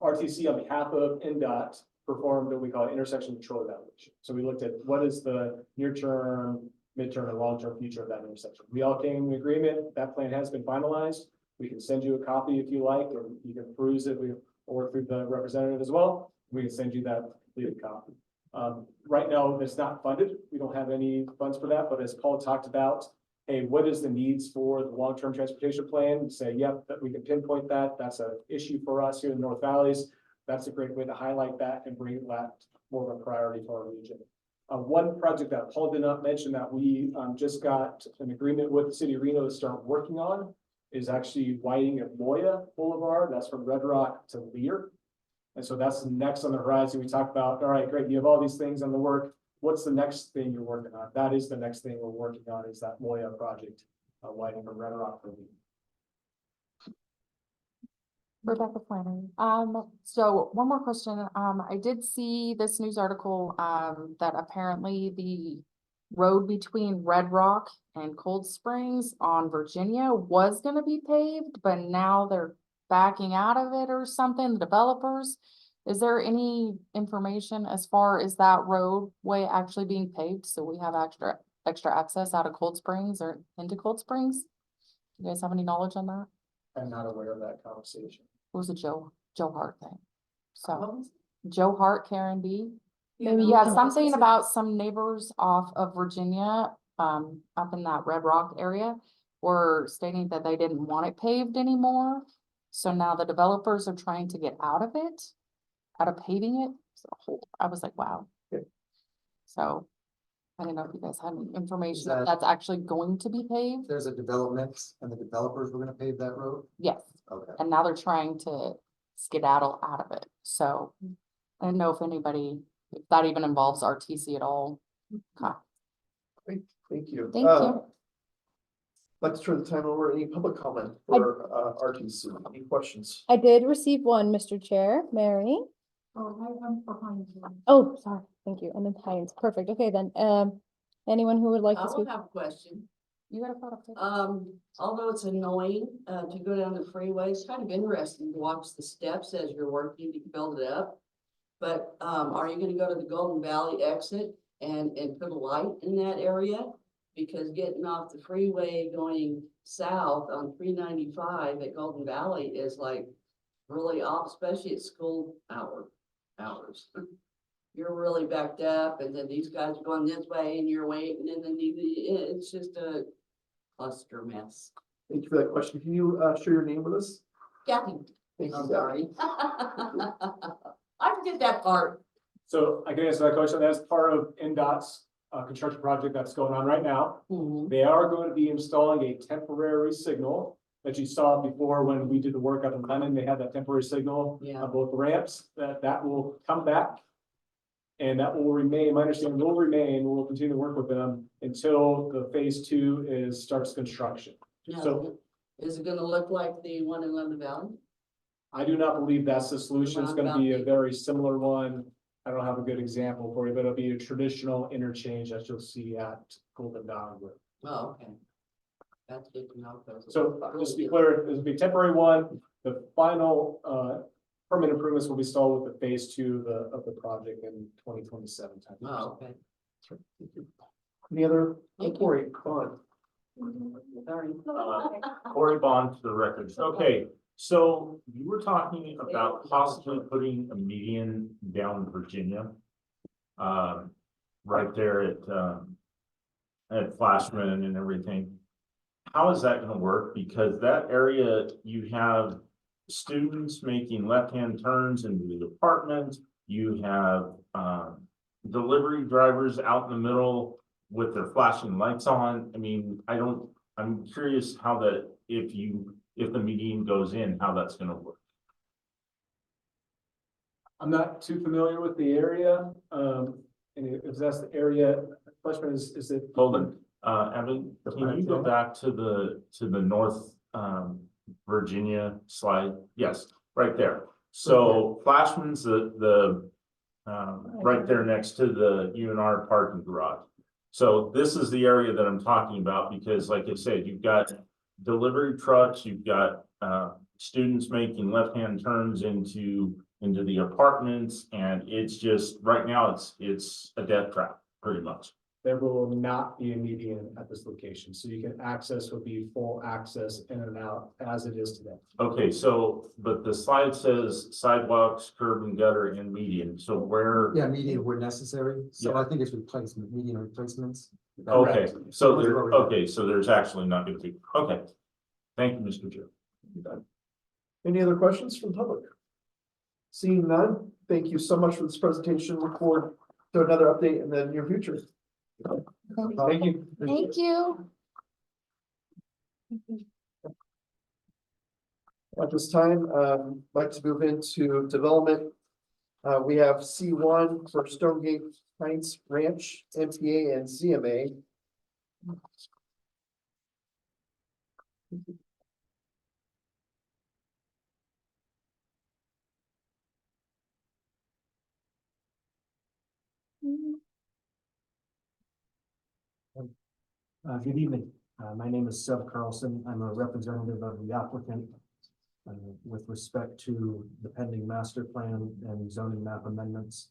RTC on behalf of NDOT performed what we call intersection control evaluation. So we looked at what is the near-term, midterm, and long-term future of that intersection. We all came in agreement. That plan has been finalized. We can send you a copy if you like, and you can peruse it. We'll work through the representative as well. We can send you that completed copy. Right now, it's not funded. We don't have any funds for that, but as Paul talked about, hey, what is the needs for the long-term transportation plan? Say, yep, that we can pinpoint that. That's an issue for us here in North Valleys. That's a great way to highlight that and bring that more of a priority for our region. One project that Paul did not mention that we just got an agreement with the city of Reno to start working on is actually widening of Moya Boulevard. That's from Red Rock to Lear. And so that's next on the horizon. We talked about, all right, great, you have all these things on the work. What's the next thing you're working on? That is the next thing we're working on is that Moya project, widening from Red Rock to Lear. Rebecca Flannery. So one more question. I did see this news article, that apparently the road between Red Rock and Cold Springs on Virginia was gonna be paved, but now they're backing out of it or something, the developers. Is there any information as far as that roadway actually being paved? So we have extra access out of Cold Springs or into Cold Springs? You guys have any knowledge on that? I'm not aware of that conversation. It was a Joe Hart thing. So Joe Hart, Karen B. Maybe you Yeah, can- something about some neighbors off of Virginia, up in that Red Rock area were stating that they didn't want it paved anymore. So now the developers are trying to get out of it, out of paving it. So I was like, wow. Okay. So I don't know if you guys have any information that- if that's actually going to be paved. There's a development and the developers were gonna pave that road? Yes. Okay. And now they're trying to skedaddle out of it, so I don't know if if that even involves RTC at all. Okay. Thank you. Thank you. I'd like to turn the time over. Any public comment for RTC? Any questions? I did receive one, Mr. Chair, Mary. Oh, I'm behind you. Oh, sorry, thank you, I'm in Hines, perfect, okay then, anyone who would like I to will speak? have a question. You got a photo? Kate? Although it's annoying, to go down the freeway, it's kind of interesting to watch the steps as you're working to build it up. But, are you gonna go to the Golden Valley exit and put a light in that area? Because getting off the freeway going south on 395 at Golden Valley is like really off, especially at school hours. You're really backed up and then these guys are going this way and you're waiting and then it's just a cluster mess. Thank you for that question. Can you share your name with us? Kathy, Thank you. I'm sorry. I forget that part. So I can answer that question. That's part of NDOT's construction project that's going on right now. They are going to be installing a temporary signal that you saw before when we did the work up in Lennon. They had that temporary signal Yeah. on both ramps. That will come back. And that will remain, my understanding will remain, we'll continue to work with them until the phase 2 starts construction. Now, So- is it gonna look like the one in London Valley? I do not believe that's the solution. It's gonna be a very similar one. I don't have a good example for you, but it'll be a traditional interchange that you'll see at Golden Valley Road. Oh, okay. That's good to know. 'cause So just to be clear, this will be a temporary one. The final permanent improvements will be installed with the phase 2 of the project in 2027 time. Oh, okay. Any other? Thank you. Corey, come on. Sorry. Corey Bond to the records. Okay, so you were talking about possibly putting a median down in Virginia. Right there at Flashman and everything. How is that gonna work? Because that area, you have students making left-hand turns into the apartments. You have, delivery drivers out in the middle with their flashing lights on. I mean, I'm curious how that, if the median goes in, how that's gonna work. I'm not too familiar with the area, and if that's the area, question is it? Hold on, Evan, can you go back to the North, Virginia slide? Yes, right there. So Flashman's right there next to the UNR parking garage. So this is the area that I'm talking about, because like I said, you've got delivery trucks, you've got, students making left-hand turns into the apartments, and it's just, right now, it's a death trap, pretty much. There will not be a median at this location, so you can access will be full access in and out as it is today. Okay, so, but the slide says sidewalks, curb and gutter and median, so where? Yeah, median where necessary, so I think it's replacement, median replacements. Okay, so there's actually not gonna be, okay. Thank you, Mr. Chair. Any other questions from the public? Seeing none, thank you so much for this presentation. Look forward to another update in the near future. Thank you. Thank you. At this time, I'd like to move into development. We have C1 for Stonegate Heights Ranch, MTA and CMA. Good evening. My name is Seb Carlson. I'm a representative of the applicant with respect to the pending master plan and zoning map amendments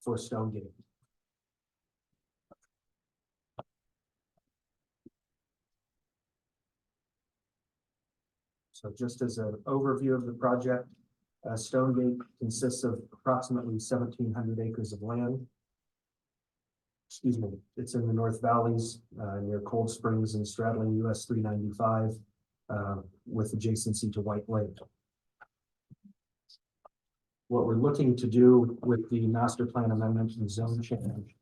for Stonegate. So just as an overview of the project, Stonegate consists of approximately 1,700 acres of land. Excuse me, it's in the North Valleys, near Cold Springs and straddling US 395, with adjacency to White Lake. What we're looking to do with the master plan amendment and zone change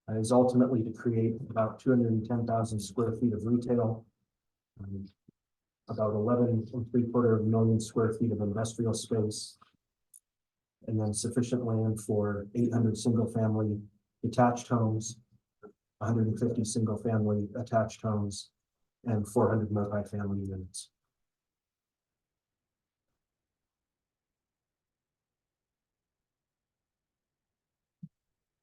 is ultimately to create about 210,000 square feet of retail, about 11.75 million square feet of industrial space, and then sufficient land for 800 single-family detached homes, 150 single-family attached homes, and 400 multifamily units.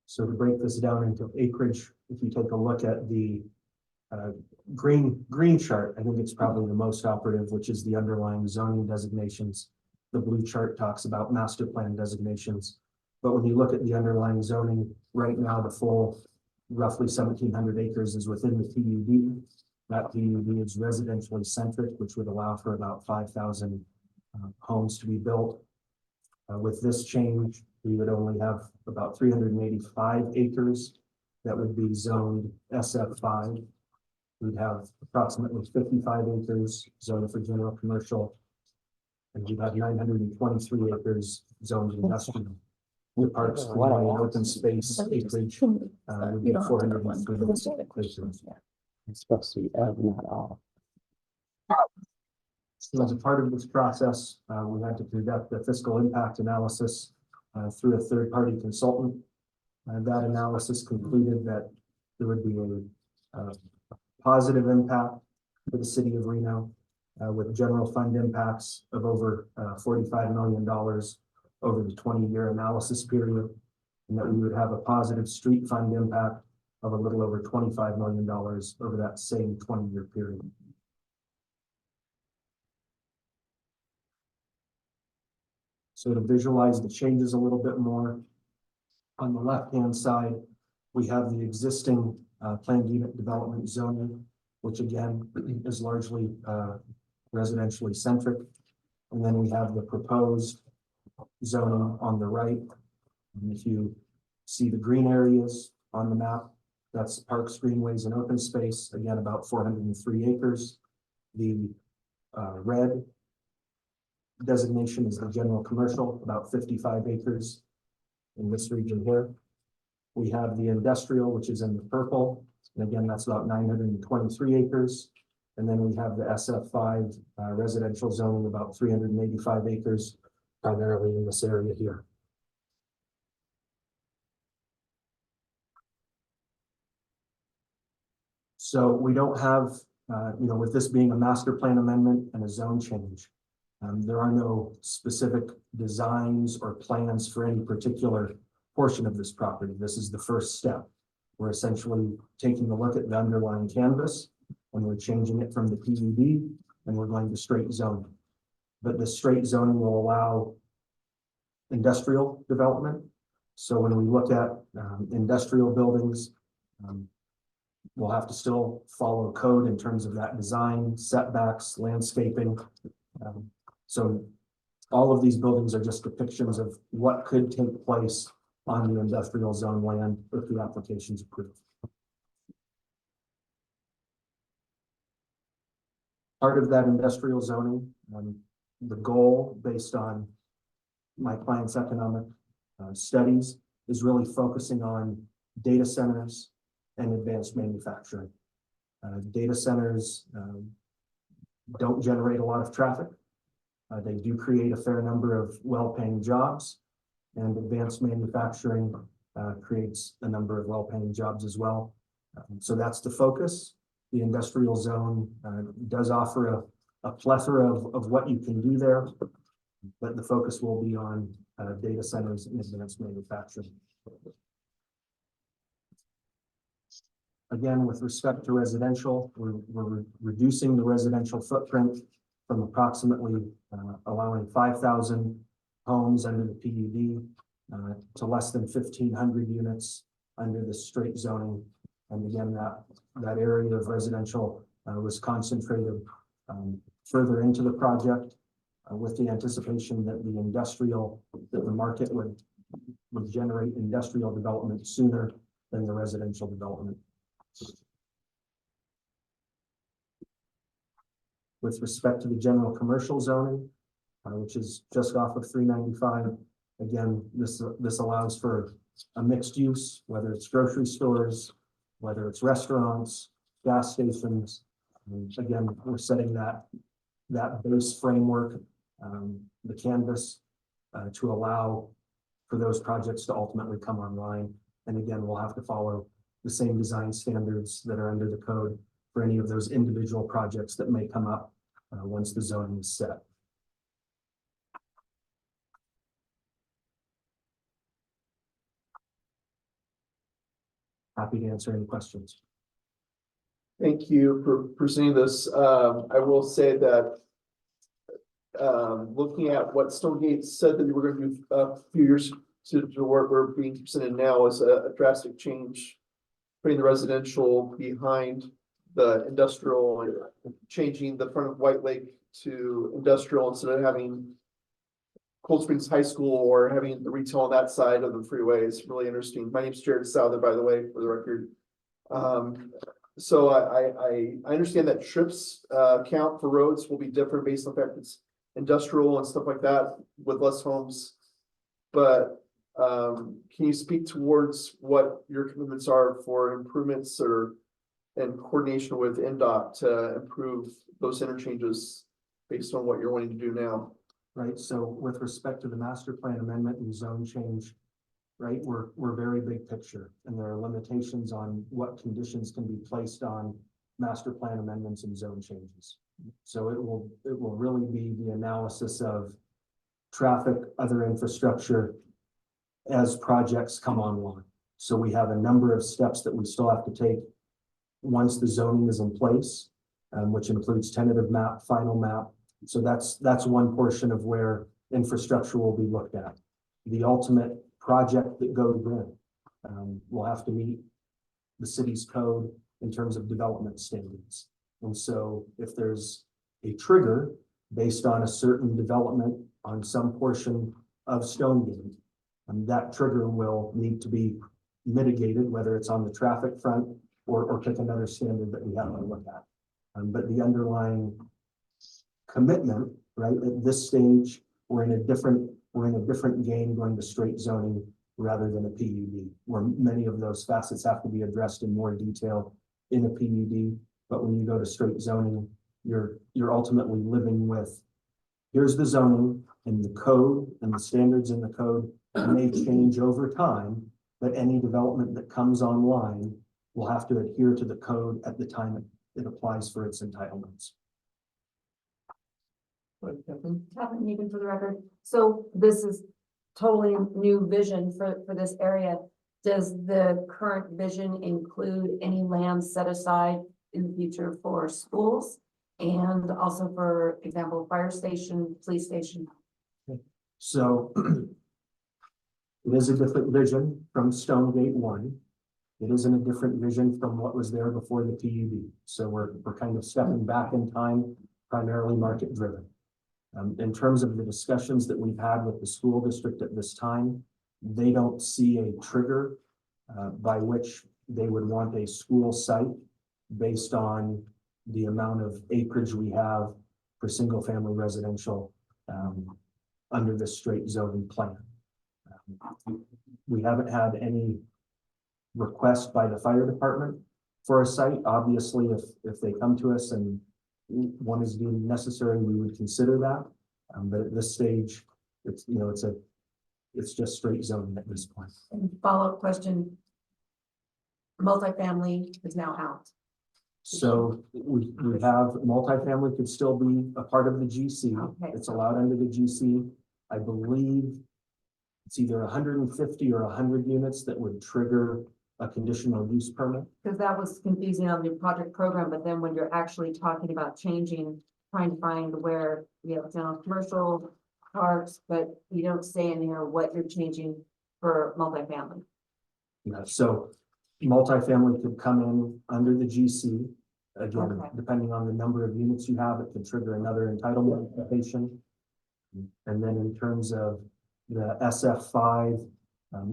So to break this down into acreage, if you take a look at the green chart, I think it's probably the most operative, which is the underlying zoning designations. The blue chart talks about master plan designations. But when you look at the underlying zoning, right now, the full roughly 1,700 acres is within the PUD. That PUD is residentially centric, which would allow for about 5,000 homes to be built. With this change, we would only have about 385 acres that would be zoned SF5. We'd have approximately 55 acres zoned for general commercial, and we'd have 923 acres zoned industrial. With parks, greenway, and open space acreage, would be 403 acres. It's supposed to be not all. So as a part of this process, we had to conduct a fiscal impact analysis through a third-party consultant. That analysis concluded that there would be a positive impact for the city of Reno with general fund impacts of over $45 million over the 20-year analysis period, and that we would have a positive street fund impact of a little over $25 million over that same 20-year period. So to visualize the changes a little bit more, on the left-hand side, we have the existing planned unit development zoning which again is largely residentially centric. And then we have the proposed zoning on the right. And if you see the green areas on the map, that's parks, greenways, and open space, again, about 403 acres. The red designation is the general commercial, about 55 acres in this region here. We have the industrial, which is in the purple, and again, that's about 923 acres. And then we have the SF5 residential zoning, about 385 acres, primarily in this area here. So we don't have, with this being a master plan amendment and a zone change, there are no specific designs or plans for any particular portion of this property. This is the first step. We're essentially taking a look at the underlying canvas and we're changing it from the PUD and we're going to straight zoning. But the straight zoning will allow industrial development. So when we look at industrial buildings, we'll have to still follow code in terms of that design, setbacks, landscaping. So all of these buildings are just depictions of what could take place on the industrial zone land if the application is approved. Part of that industrial zoning, the goal based on my client's economic studies is really focusing on data centers and advanced manufacturing. Data centers don't generate a lot of traffic. They do create a fair number of well-paying jobs, and advanced manufacturing creates a number of well-paying jobs as well. So that's the focus. The industrial zone does offer a plethora of what you can do there, but the focus will be on data centers and advanced manufacturing. Again, with respect to residential, we're reducing the residential footprint from approximately allowing 5,000 homes under the PUD to less than 1,500 units under the straight zoning. And again, that area of residential was concentrated further into the project with the anticipation that the market would generate industrial development sooner than the residential development. With respect to the general commercial zoning, which is just off of 395, again, this allows for a mixed use, whether it's grocery stores, whether it's restaurants, gas stations. Again, we're setting that base framework, the canvas, to allow for those projects to ultimately come online. And again, we'll have to follow the same design standards that are under the code for any of those individual projects that may come up once the zoning is set. Happy to answer any questions. Thank you for presenting this. I will say that looking at what Stonegate said that we were going to do a few years to what we're being presented now is a drastic change, putting the residential behind the industrial and changing the front of White Lake to industrial instead of having Cold Springs High School or having the retail on that side of the freeway. Is really interesting. My name's Jared Souther, by the way, for the record. So I understand that trips count for roads will be different based on the fact it's industrial and stuff like that with less homes. But can you speak towards what your commitments are for improvements and coordination with NDOT to improve those interchanges based on what you're wanting to do now? Right, so with respect to the master plan amendment and zone change, right, we're very big picture, and there are limitations on what conditions can be placed on master plan amendments and zone changes. So it will really be the analysis of traffic, other infrastructure as projects come online. So we have a number of steps that we still have to take once the zoning is in place, which includes tentative map, final map. So that's one portion of where infrastructure will be looked at. The ultimate project that goes in will have to meet the city's code in terms of development standards. And so if there's a trigger based on a certain development on some portion of Stonegate, and that trigger will need to be mitigated, whether it's on the traffic front or pick another standard that we have to look at. But the underlying commitment, right, at this stage, we're in a different game going to straight zoning rather than a PUD, where many of those facets have to be addressed in more detail in a PUD. But when you go to straight zoning, you're ultimately living with, here's the zoning and the code and the standards in the code may change over time, but any development that comes online will have to adhere to the code at the time it applies for its entitlements. Catherine, even for the record, so this is totally new vision for this area. Does the current vision include any land set aside in the future for schools? And also, for example, fire station, police station? So it is a different vision from Stonegate 1. It isn't a different vision from what was there before the PUD. So we're kind of stepping back in time, primarily market driven. In terms of the discussions that we've had with the school district at this time, they don't see a trigger by which they would want a school site based on the amount of acreage we have for single family residential under the straight zoning plan. We haven't had any request by the fire department for a site. Obviously, if they come to us and one is deemed necessary, we would consider that. But at this stage, it's, you know, it's just straight zoning at this point. And follow-up question. Multifamily is now out. So we have multifamily could still be a part of the GC. Okay. It's allowed under the GC. I believe it's either 150 or 100 units that would trigger a conditional use permit. Because that was confusing on the project program, but then when you're actually talking about changing, trying to find where we have general commercial parks, but you don't say in here what you're changing for multifamily. Yeah, so multifamily could come in under the GC. Again, Okay. depending on the number of units you have, it could trigger another entitlement application. And then in terms of the SF5,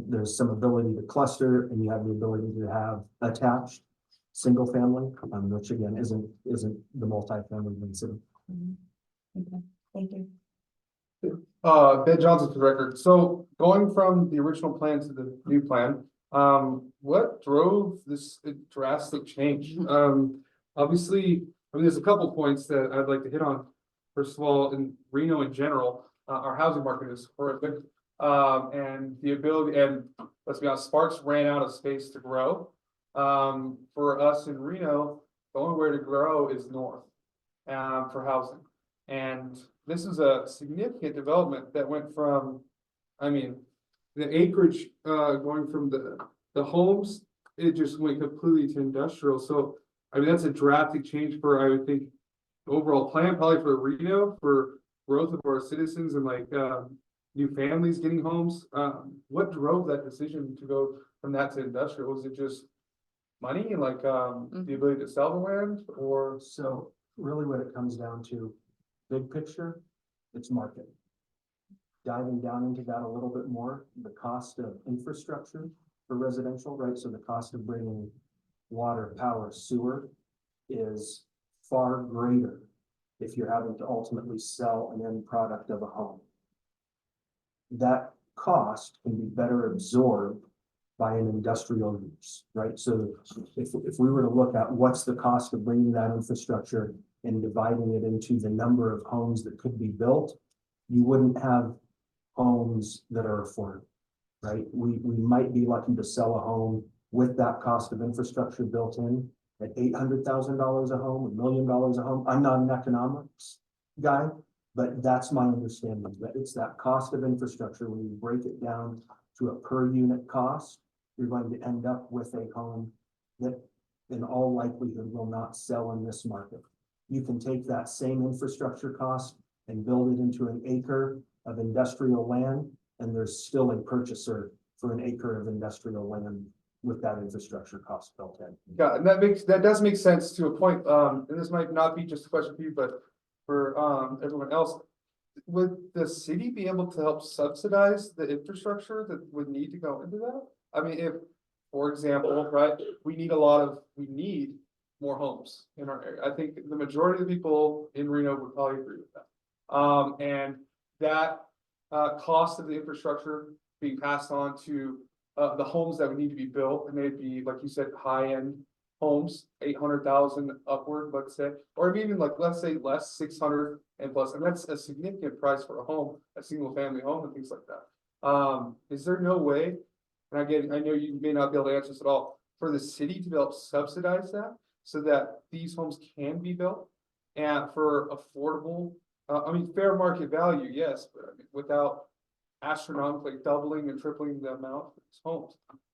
there's some ability to cluster, and you have the ability to have attached single family, which again isn't the multifamily considered. Okay, thank you. Ben Johnson for the record. So going from the original plan to the new plan, what drove this drastic change? Obviously, I mean, there's a couple points that I'd like to hit on. First of all, in Reno in general, our housing market is horrific. And the ability, and let's be honest, Sparks ran out of space to grow. For us in Reno, the only way to grow is north, for housing. And this is a significant development that went from, I mean, the acreage, going from the homes, it just went completely to industrial. So, I mean, that's a drastic change for, I would think, the overall plan, probably for Reno, for growth of our citizens and like, new families getting homes. What drove that decision to go from that to industrial? Was it just money and like the ability to sell the land, or? So really what it comes down to, big picture, it's market. Diving down into that a little bit more, the cost of infrastructure for residential, right? So the cost of bringing water, power, sewer is far greater if you're having to ultimately sell an end product of a home. That cost can be better absorbed by an industrial use, right? So if we were to look at what's the cost of bringing that infrastructure and dividing it into the number of homes that could be built, you wouldn't have homes that are affordable, right? We might be lucky to sell a home with that cost of infrastructure built in at $800,000 a home, $1 million a home. I'm not an economics guy, but that's my understanding, that it's that cost of infrastructure. When you break it down to a per unit cost, you're going to end up with a home that in all likelihood will not sell in this market. You can take that same infrastructure cost and build it into an acre of industrial land, and there's still a purchaser for an acre of industrial land with that infrastructure cost built in. Yeah, and that does make sense to a point, and this might not be just a question for you, but for, everyone else. Would the city be able to help subsidize the infrastructure that would need to go into that? I mean, if, for example, right, we need more homes in our area. I think the majority of the people in Reno would probably agree with that. And that, cost of the infrastructure being passed on to, the homes that would need to be built, and they'd be, like you said, high-end homes, 800,000 upward, let's say, or maybe even like, let's say less, 600 and plus, and that's a significant price for a home, a single family home and things like that. Is there no way, and I know you may not be able to answer this at all, for the city to help subsidize that so that these homes can be built and for affordable, fair market value, yes, but I mean, without astronomically doubling and tripling the amount of these homes.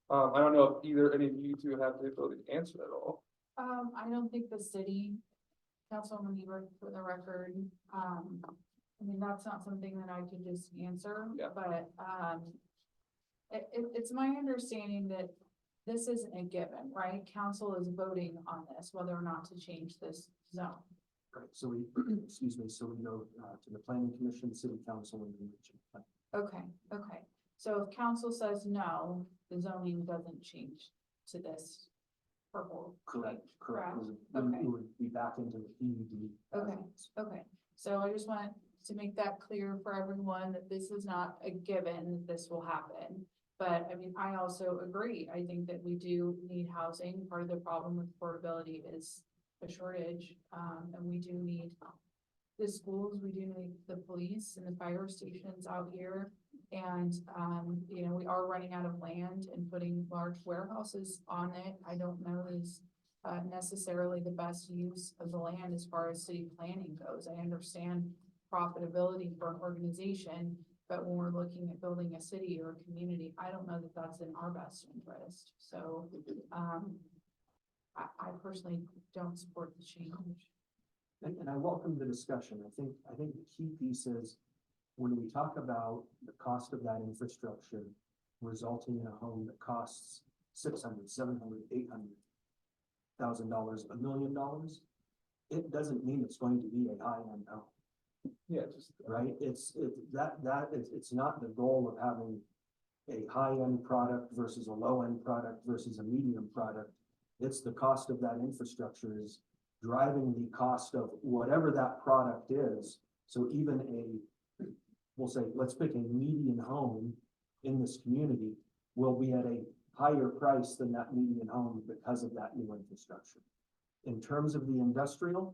I don't know if any of you two have the ability to answer that at all. I don't think the city, Councilwoman Ebert, for the record, I mean, that's not something that I could just answer, Yeah. but, it's my understanding that this isn't a given, right? Council is voting on this, whether or not to change this zone. Right, so we, excuse me, so we go to the planning commission, city council, and the region. Okay, okay. So if council says no, the zoning doesn't change to this purple. Correct, correct. Okay. We would be back into the PUD. Okay, okay. So I just wanted to make that clear for everyone that this is not a given, that this will happen. But I mean, I also agree. I think that we do need housing. Part of the problem with affordability is a shortage. And we do need the schools, we do need the police and the fire stations out here. And, you know, we are running out of land and putting large warehouses on it. I don't know is necessarily the best use of the land as far as city planning goes. I understand profitability for an organization, but when we're looking at building a city or a community, I don't know that that's in our best interest. So, I personally don't support the change. And I welcome the discussion. I think the key piece is when we talk about the cost of that infrastructure resulting in a home that costs $600,000, $700,000, $800,000, $1 million, it doesn't mean it's going to be a high-end home. Yeah, just. Right? It's not the goal of having a high-end product versus a low-end product versus a medium product. It's the cost of that infrastructure is driving the cost of whatever that product is. So even we'll say, let's pick a median home in this community will be at a higher price than that median home because of that new infrastructure. In terms of the industrial,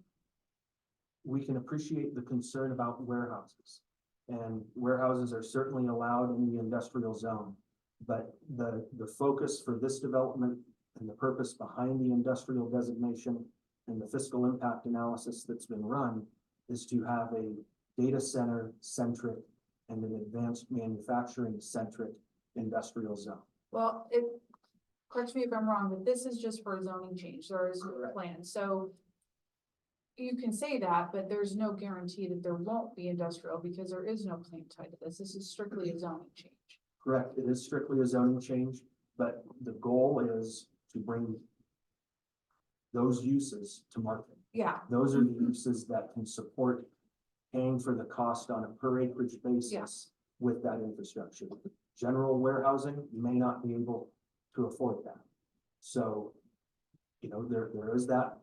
we can appreciate the concern about warehouses. And warehouses are certainly allowed in the industrial zone. But the focus for this development and the purpose behind the industrial designation and the fiscal impact analysis that's been run is to have a data center centric and an advanced manufacturing centric industrial zone. Well, correct me if I'm wrong, but this is just for a zoning change. There is a plan. So you can say that, but there's no guarantee that there won't be industrial because there is no plan tied to this. This is strictly a zoning change. Correct. It is strictly a zoning change, but the goal is to bring those uses to market. Yeah, Those are the uses that can support paying for the cost on a per acreage basis Yeah. with that infrastructure. General warehousing may not be able to afford that. So, you know, there is that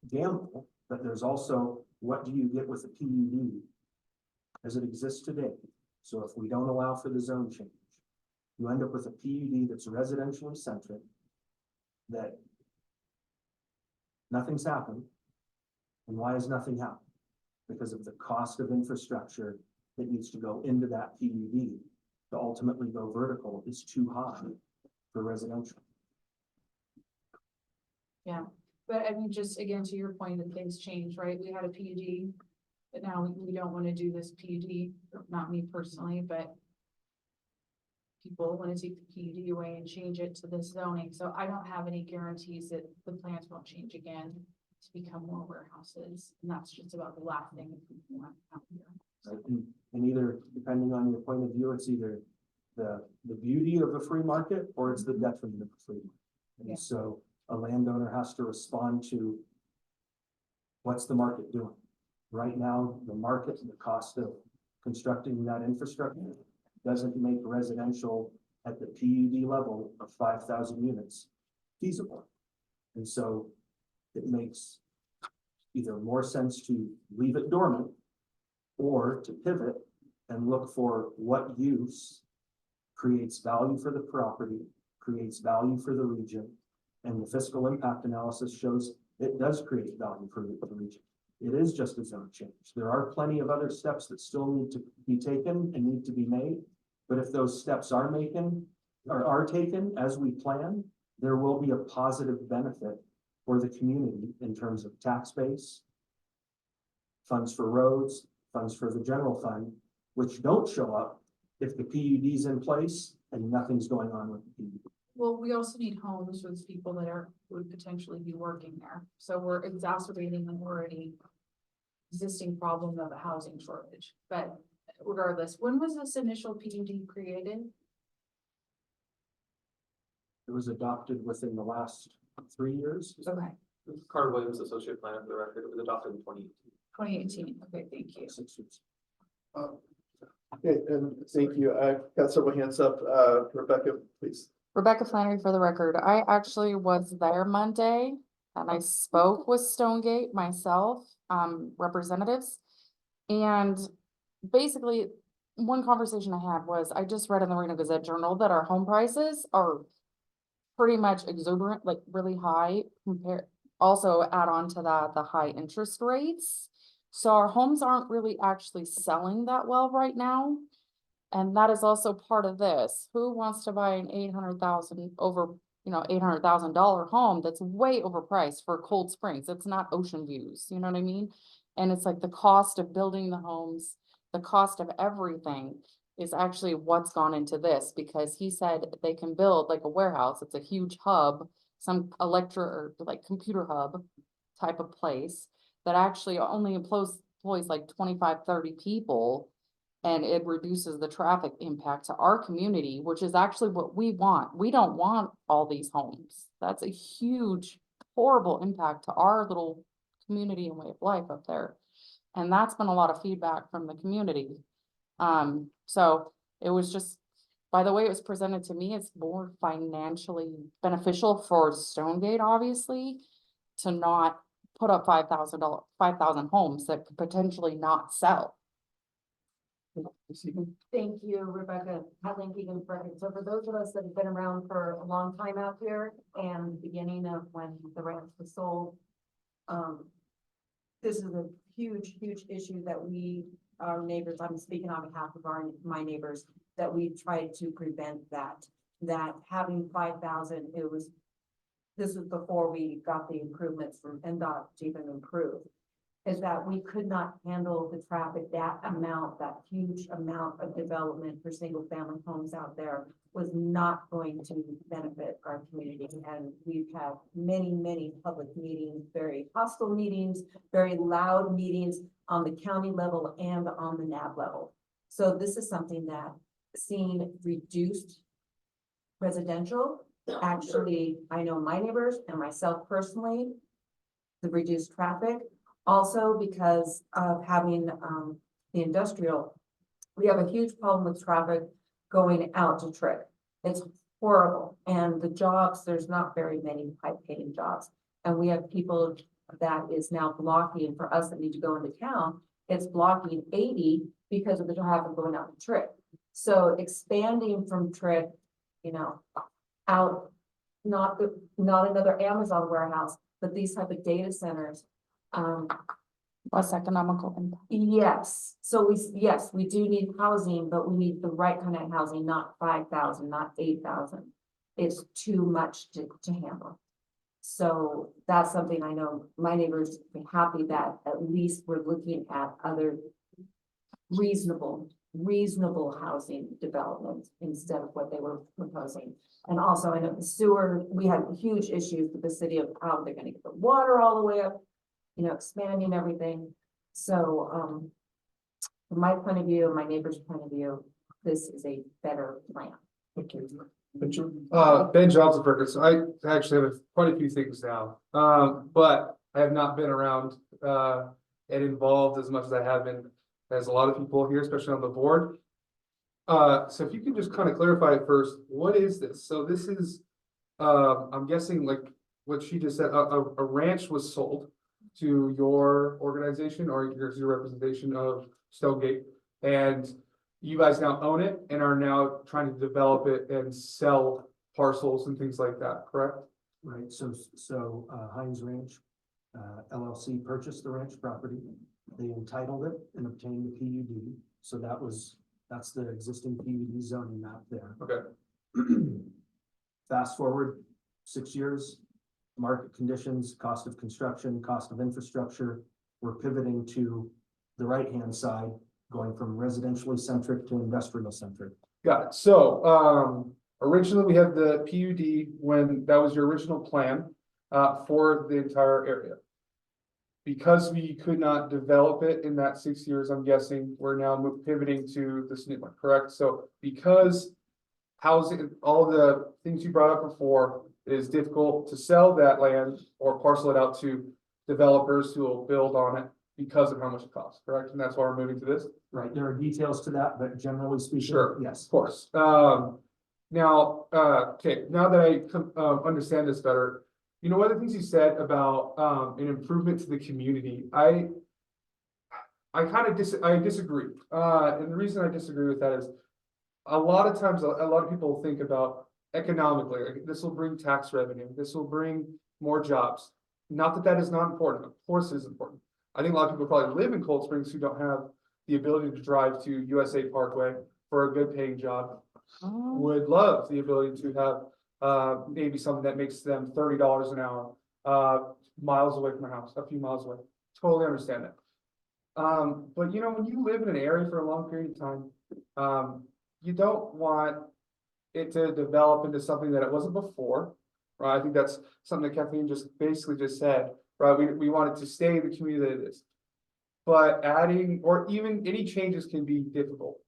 gamble, but there's also what do you get with a PUD as it exists today? So if we don't allow for the zone change, you end up with a PUD that's residentially centric, that nothing's happened. And why has nothing happened? Because of the cost of infrastructure that needs to go into that PUD to ultimately go vertical is too high for residential. yeah. But I mean, just again, to your point that things change, right? We had a PUD, but now we don't want to do this PUD, not me personally, but people want to take the PUD away and change it to this zoning. So I don't have any guarantees that the plans won't change again to become more warehouses. And that's just about the last thing that people want out here. Right? And either, depending on your point of view, it's either the beauty of a free market or it's the detriment of a free market. Yeah. And so a landowner has to respond to what's the market doing? Right now, the market, the cost of constructing that infrastructure doesn't make residential at the PUD level of 5,000 units feasible. And so it makes either more sense to leave it dormant or to pivot and look for what use creates value for the property, creates value for the region. And the fiscal impact analysis shows it does create value for the region. It is just a zone change. There are plenty of other steps that still need to be taken and need to be made. But if those steps are taken as we plan, there will be a positive benefit for the community in terms of tax base, funds for roads, funds for the general fund, which don't show up if the PUD is in place and nothing's going on with the PUD. Well, we also need homes for those people that would potentially be working there. So we're exacerbating an already existing problem of a housing shortage. But regardless, when was this initial PUD created? It was adopted within the last 3 years. Okay, Carter Williams, Associate Planner for the record, it was adopted in 2018. Okay, thank you. 6 years. Okay, and thank you. I've got several hands up. Rebecca, please. Rebecca Flannery for the record. I actually was there Monday and I spoke with Stonegate myself, representatives. And basically, one conversation I had was, I just read in the Reno Gazette Journal that our home prices are pretty much exuberant, like really high also add on to that, the high interest rates. So our homes aren't really actually selling that well right now. And that is also part of this. Who wants to buy an $800,000 home that's way overpriced for Cold Springs? It's not Ocean Views, you know what I mean? And it's like the cost of building the homes, the cost of everything is actually what's gone into this, because he said they can build like a warehouse. It's a huge hub, some computer hub type of place that actually only employs like 25, 30 people. And it reduces the traffic impact to our community, which is actually what we want. We don't want all these homes. That's a huge, horrible impact to our little community and way of life up there. And that's been a lot of feedback from the community. So it was just, by the way it was presented to me, it's more financially beneficial for Stonegate, obviously, to not put up 5,000 homes that could potentially not sell. Thank you, Rebecca. Kathleen Keegan Frederick. So for those of us that have been around for a long time out here and the beginning of when the ranch was sold, this is a huge, huge issue that our neighbors, I'm speaking on behalf of my neighbors, that we tried to prevent that having 5,000, this was before we got the improvements from NDOT to even improve, is that we could not handle the traffic, that huge amount of development for single family homes out there was not going to benefit our community. And we've had many, many public meetings, very hostile meetings, very loud meetings on the county level and on the NAB level. So this is something that seeing reduced residential, actually, I know my neighbors and myself personally, the reduced traffic. Also, because of having the industrial, we have a huge problem with traffic going out to Trick. It's horrible. And the jobs, there's not very many high-paying jobs. And we have people that is now blocking, for us that need to go into town, it's blocking 80 because of the traffic going out to Trick. So expanding from Trick, out, not another Amazon warehouse, but these type of data centers. Less economical impact. Yes, so we do need housing, but we need the right kind of housing, not 5,000, not 8,000. It's too much to handle. So that's something I know my neighbors be happy that at least we're looking at other reasonable housing development instead of what they were proposing. And also I know the sewer, we had huge issues with the city of how they're gonna get the water all the way up, expanding everything. So, from my point of view, my neighbor's point of view, this is a better plan Ben Johnson Perkins, so I actually have quite a few things now, but I have not been around, and involved as much as I have been as a lot of people here, especially on the board. So if you can just kind of clarify first, what is this? So this is, I'm guessing like what she just said, a ranch was sold to your organization or your representation of Stonegate, and you guys now own it and are now trying to develop it and sell parcels and things like that, correct? Right, so Heinz Ranch, LLC purchased the ranch property. They entitled it and obtained the PUD. So that's the existing PUD zoning map there. Okay, Fast forward 6 years, market conditions, cost of construction, cost of infrastructure, we're pivoting to the right-hand side, going from residentially centric to industrial centric. got it. So, originally we had the PUD when that was your original plan, for the entire area. Because we could not develop it in that 6 years, I'm guessing we're now pivoting to this new one, correct? So because housing, all the things you brought up before, it is difficult to sell that land or parcel it out to developers who will build on it because of how much it costs, correct? And that's why we're moving to this? Right, there are details to that, but generally speaking, Sure. yes. Of course. Now, okay, now that I understand this better, you know, one of the things you said about an improvement to the community, I kind of disagree. And the reason I disagree with that is a lot of times, a lot of people think about economically, like this will bring tax revenue, this will bring more jobs. Not that that is not important, of course it is important. I think a lot of people probably live in Cold Springs who don't have the ability to drive to USA Parkway for a good paying job. Would love the ability to have maybe something that makes them $30 an hour, miles away from their house, a few miles away. Totally understand that. But you know, when you live in an area for a long period of time, you don't want it to develop into something that it wasn't before, right? I think that's something that Kathleen just basically just said, right? We want it to stay in the community that it is. But adding, or even any changes can be difficult.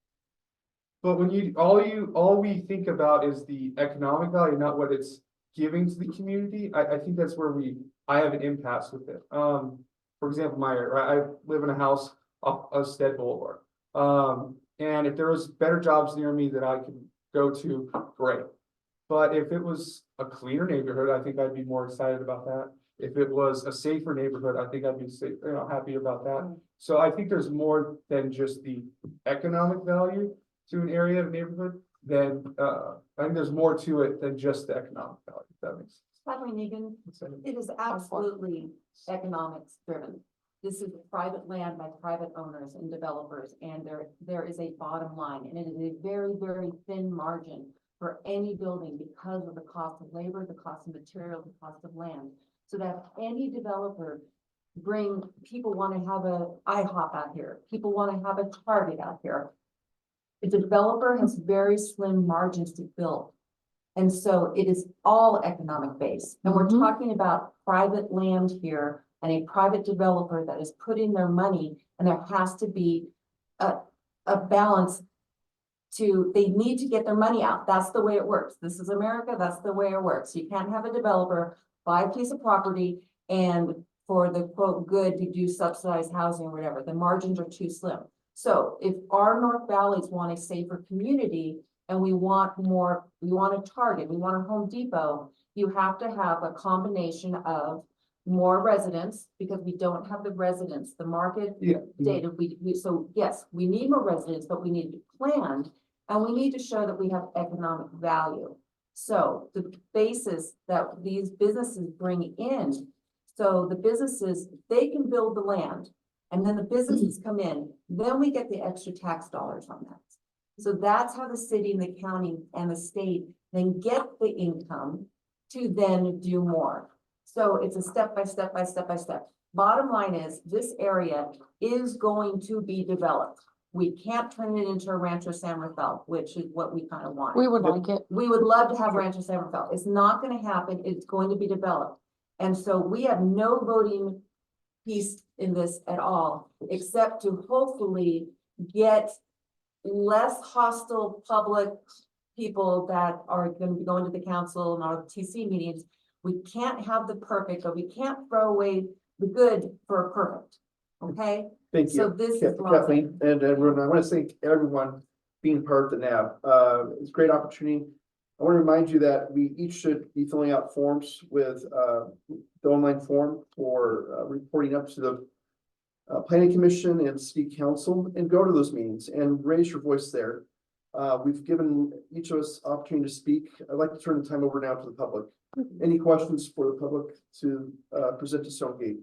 But when all we think about is the economic value, not what it's giving to the community. I think that's where I have an impasse with it. For example, I live in a house off of Stead Boulevard. And if there was better jobs near me that I could go to, great. But if it was a cleaner neighborhood, I think I'd be more excited about that. If it was a safer neighborhood, I think I'd be happy about that. So I think there's more than just the economic value to an area of neighborhood. Then I think there's more to it than just the economic value. If that makes By the way, Negan, sense. it is absolutely economics driven. This is private land by private owners and developers, and there is a bottom line, and it is a very, very thin margin for any building because of the cost of labor, the cost of material, the cost of land. So that any developer people want to have a IHOP out here, people want to have a Target out here. The developer has very slim margins to build. And so it is all economic based. And we're talking about private land here and a private developer that is putting their money, and there has to be a balance they need to get their money out. That's the way it works. This is America. That's the way it works. You can't have a developer buy a piece of property and for the quote good to do subsidized housing or whatever. The margins are too slim. So if our North Valleys want a safer community and we want a Target, we want a Home Depot, you have to have a combination of more residents because we don't have the residents, the market data. So yes, we need more residents, but we need to plan and we need to show that we have economic value. So the basis that these businesses bring in, so the businesses, they can build the land and then the businesses come in, then we get the extra tax dollars on that. So that's how the city and the county and the state then get the income to then do more. So it's a step by step by step by step. Bottom line is this area is going to be developed. We can't turn it into a Rancho San Rafael, which is what we kind of want. We would like it. We would love to have Rancho San Rafael. It's not going to happen. It's going to be developed. And so we have no voting piece in this at all, except to hopefully get less hostile public people that are gonna be going to the council and our TC meetings, we can't have the perfect, or we can't throw away the good for a perfect, okay? Thank So you, this is why- Kathleen, and everyone, I want to thank everyone being part of the NAB. It's a great opportunity. I want to remind you that we each should be filling out forms with the online form for reporting up to the planning commission and city council, and go to those meetings and raise your voice there. We've given each of us opportunity to speak. I'd like to turn the time over now to the public. Any questions for the public to present to Stonegate?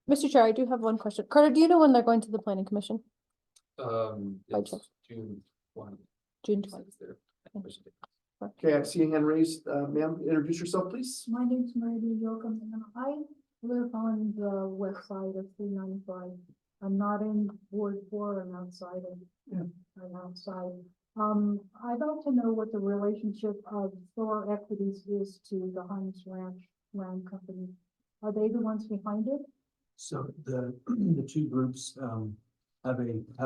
Mr. Chair, I do have one question. Carter, do you know when they're going to the planning commission? By chance. June 1. June 20th. Okay, I see a hand raised. Ma'am, introduce yourself, please. My name's Mary Lou Yocum, and I live on the west side of 395. I'm not in Ward 4, I'm outside of, I'm outside. I'd like to know what the relationship of Thor Equities is to the Hines Ranch Land Company. Are they the ones behind it? So the two groups have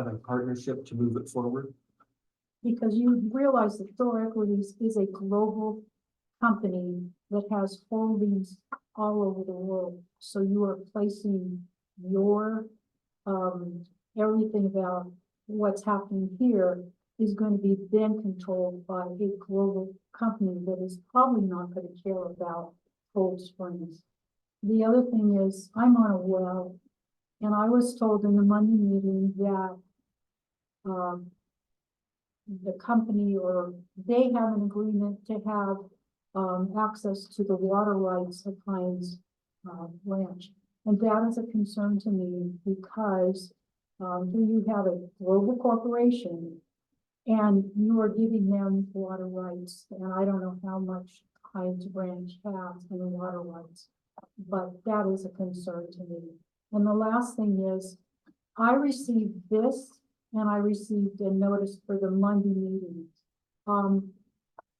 a partnership to move it forward. Because you realize that Thor Equities is a global company that has holdings all over the world. So you are placing your, everything about what's happening here is going to be then controlled by a global company that is probably not going to care about Cold Springs. The other thing is, I'm on a well, and I was told in the Monday meeting that, the company, or they have an agreement to have access to the water rights of Hines Ranch. And that is a concern to me because here you have a global corporation and you are giving them water rights. And I don't know how much Hines Ranch has in water rights, but that is a concern to me. And the last thing is, I received this and I received a notice for the Monday meeting. I'm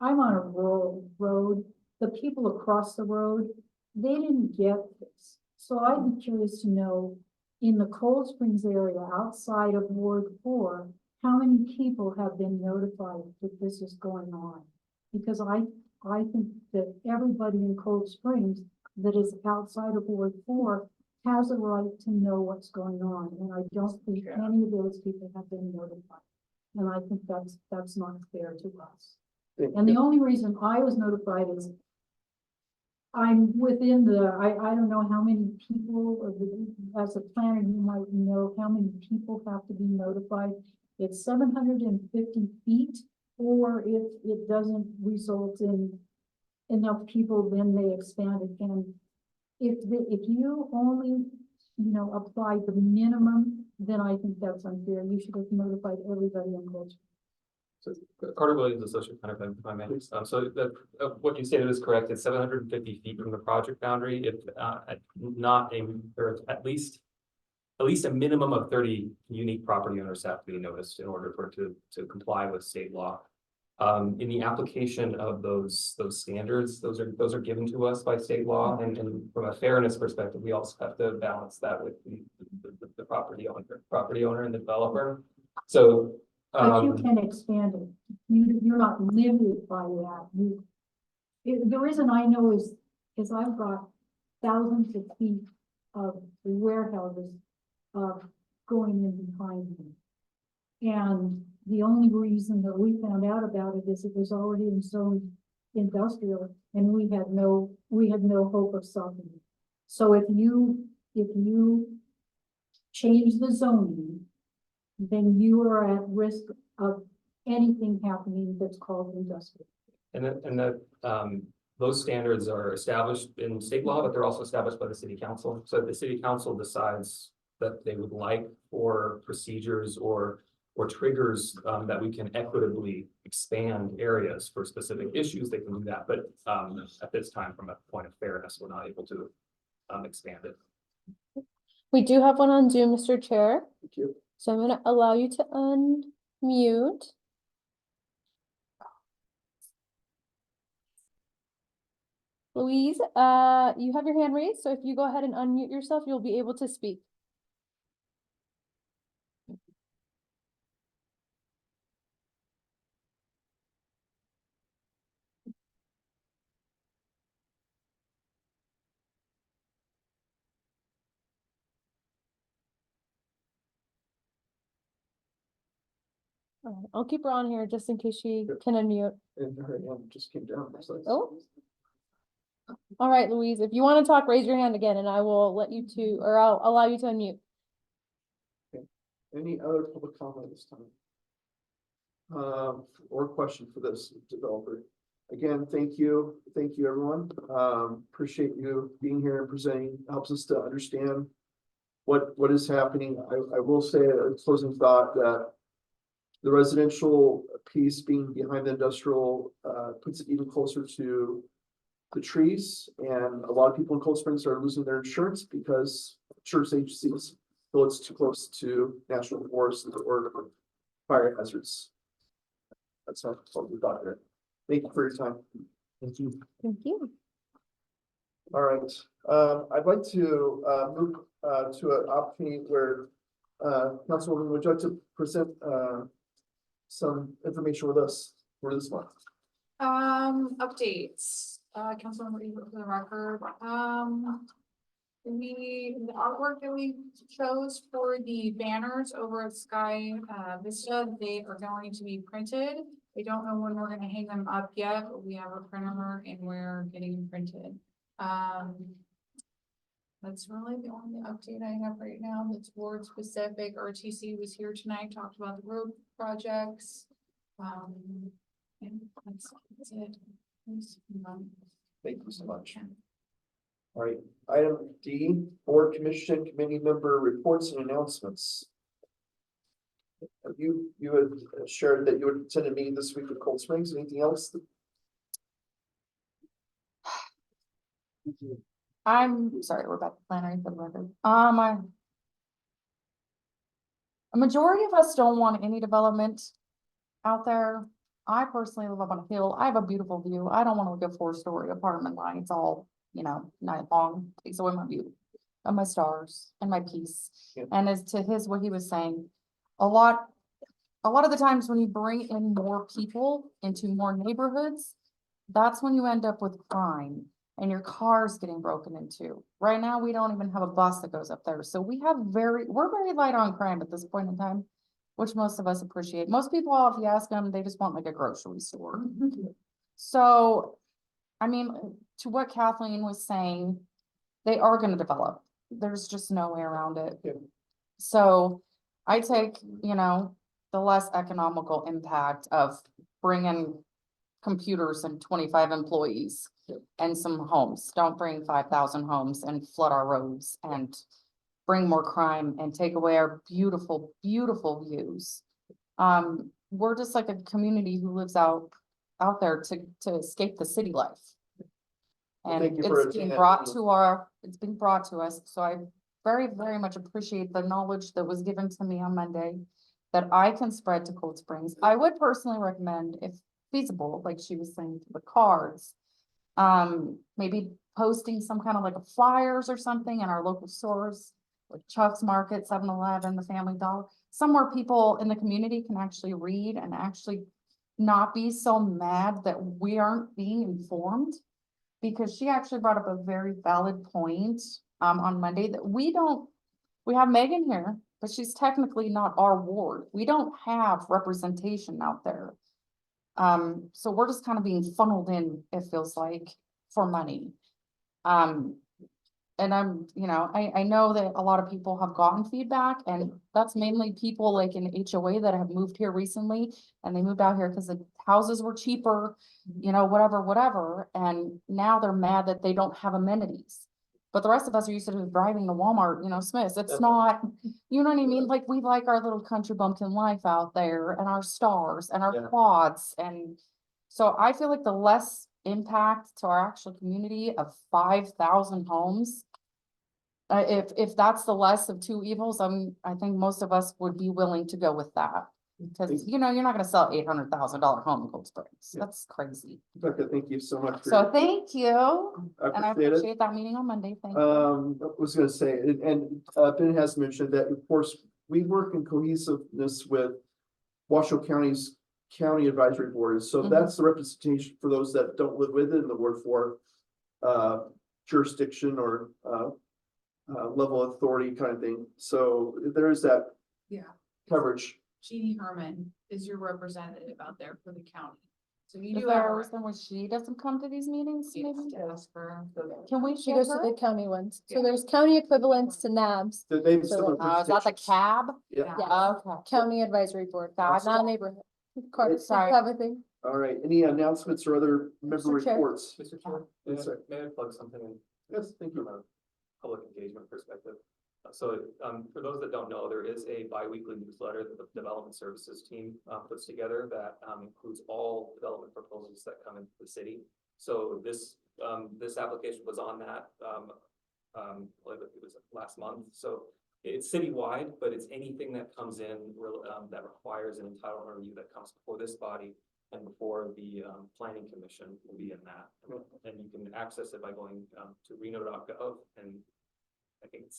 on a rural road. The people across the road, they didn't get this. So I'd be curious to know, in the Cold Springs area outside of Ward 4, how many people have been notified that this is going on? Because I think that everybody in Cold Springs that is outside of Ward 4 has a right to know what's going on, and I don't think any of those people have been notified. And I think that's not fair to us. And the only reason I was notified is I'm within I don't know how many people, as a planner, you might know how many people have to be notified. It's 750 feet, or if it doesn't result in enough people, then they expand again. If you only, apply the minimum, then I think that's unfair. You should have notified everybody in Cold Springs. So Carter Williams, Associate Planner, if I may. So what you stated is correct. It's 750 feet from the project boundary. If or at least a minimum of 30 unique property owners have to be noticed in order for it to comply with state law. In the application of those standards, those are given to us by state law, and from a fairness perspective, we also have to balance that with the property owner and the developer. So. But you can expand it. You're not limited by that. The reason I know is I've got thousands of feet of warehouses going in behind me. And the only reason that we found out about it is it was already in zone industrial, and we had no hope of stopping it. So if you change the zoning, then you are at risk of anything happening that's called industrial. And those standards are established in state law, but they're also established by the city council. So if the city council decides that they would like for procedures or triggers that we can equitably expand areas for specific issues, they can do that. But at this time, from a point of fairness, we're not able to expand it. We do have one on Zoom, Mr. Chair. Thank you. So I'm gonna allow you to unmute. Louise, you have your hand raised, so if you go ahead and unmute yourself, you'll be able to speak. Alright, I'll keep her on here just in case she can unmute. And her hand just came down. So- Oh. All right, Louise, if you want to talk, raise your hand again and I will let you to, or I'll allow you to unmute. Any other public comment this time? Or question for this developer? Again, thank you, everyone. Appreciate you being here and presenting, helps us to understand what is happening. I will say a closing thought that the residential piece being behind the industrial, puts it even closer to the trees, and a lot of people in Cold Springs are losing their insurance because insurance agencies feel it's too close to national forests or fire hazards. That's not what we thought there. Thank you for your time. Thank you. Thank you. All right, I'd like to move to an opportunity where Councilwoman, would you like to present some information with us for this month? Updates, Councilman Reed for the record, the artwork that we chose for the banners over at Sky Vista, they are going to be printed. I don't know when we're gonna hang them up yet, but we have a printer and we're getting them printed. That's really the only update I have right now that's ward specific. RTC was here tonight, talked about the road projects. And that's it. Thank you so much. All right, item D, board commission committee member reports and announcements. You had shared that you would attend a meeting this week with Cold Springs. Anything else? I'm sorry, Rebecca Flannery for the record. A majority of us don't want any development out there. I personally live up on a hill. I have a beautiful view. I don't want to look at 4-story apartment lights all, night long. Takes away my view of my stars and my peace. Yeah. And as to what he was saying, a lot of the times when you bring in more people into more neighborhoods, that's when you end up with crime and your car's getting broken into. Right now, we don't even have a bus that goes up there. So we're very light on crime at this point in time, which most of us appreciate. Most people, if you ask them, they just want like a grocery store. So, I mean, to what Kathleen was saying, they are going to develop. There's just no way around it. Yeah. So I take, the less economical impact of bringing computers and 25 employees and some homes. Don't bring 5,000 homes and flood our roads and bring more crime and take away our beautiful, beautiful views. We're just like a community who lives out there to escape the city life. Well, And thank you for it's being attending. brought to us. So I very, very much appreciate the knowledge that was given to me on Monday that I can spread to Cold Springs. I would personally recommend, if feasible, like she was saying, the cards, maybe posting some kind of like a flyers or something in our local stores, like Chuck's Market, 7-Eleven, the Family Dollar, somewhere people in the community can actually read and actually not be so mad that we aren't being informed. Because she actually brought up a very valid point on Monday that we have Megan here, but she's technically not our ward. We don't have representation out there. So we're just kind of being funneled in, it feels like, for money. And I know that a lot of people have gotten feedback, and that's mainly people like in HOA that have moved here recently, and they moved out here because the houses were cheaper, whatever. And now they're mad that they don't have amenities. But the rest of us are used to driving to Walmart, Smith's. It's not, you know what I mean? Like, we like our little country bumpkin life out there and our stars and our quads. And so I feel like the less impact to our actual community of 5,000 homes, if that's the less of two evils, I think most of us would be willing to go with that. Because, you're not gonna sell $800,000 home in Cold Springs. That's crazy. Rebecca, thank you so much. So thank you. I And I appreciate it. appreciate that meeting on Monday. Thank you. I was gonna say, and Ben has mentioned that, of course, we work in cohesiveness with Washoe County's county advisory board. So that's the representation for those that don't live within the Ward 4 jurisdiction or level of authority kind of thing. So there is that coverage. Jeannie Herman is your representative out there for the county. So you Is do there have a a reason why she doesn't come to these meetings, maybe? ask for. Can we She get goes to her? the county ones. So Yeah. there's county equivalents to NABs, The name So, similar Is that the presentations. cab? Yeah. Yeah. Okay. county advisory board, Gotcha. not neighborhood. Carter, Sorry. have a thing. All right, any announcements or other member Mr. Chair. reports? Mr. Chair, Yes, sir. may I plug something in? Yes, thank From you. a public engagement perspective. For those that don't know, there is a bi-weekly newsletter that the Development Services team, puts together that, includes all development proposals that come into the city. So this application was on that, I believe it was last month, so it's citywide, but it's anything that comes in, that requires an entitlement review that comes before this body and before the, planning commission will be in that. And you can access it by going, to reno.gov, and I think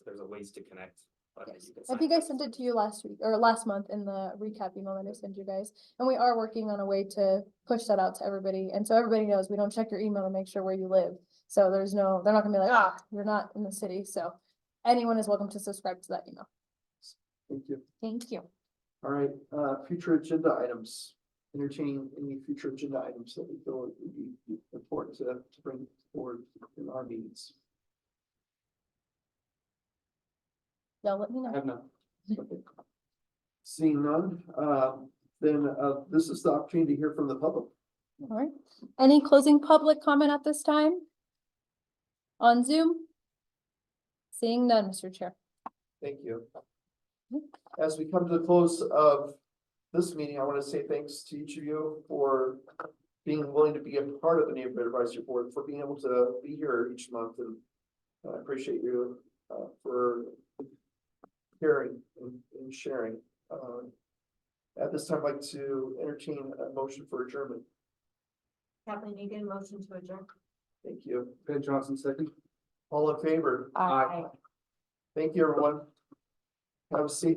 there's a ways to connect. button that Yes. you can I sign think I up. sent it to you last week or last month in the recap email that I sent you guys. And we are working on a way to push that out to everybody. And so everybody knows we don't check your email to make sure where you live. So they're not gonna be like, you're not in the city. So anyone is welcome to subscribe to that email. Thank you. Thank you. All right, future agenda items. Entertaining any future agenda items that we feel would be important to bring forward in our meetings. Y'all let me I know. have none. Okay. Seeing none, then this is the opportunity to hear from the public. All right. Any closing public comment at this time? On Zoom? Seeing none, Mr. Chair. Thank you. As we come to the close of this meeting, I want to say thanks to each of you for being willing to be a part of the Neighborhood Advisory Board, for being able to be here each month, and I appreciate you for caring and sharing. At this time, I'd like to entertain a motion for adjournment. Kathleen Egan, motion to adjourn. Thank you. Ben Johnson, second. All in favor? Aye. Thank you, everyone. Have a seat.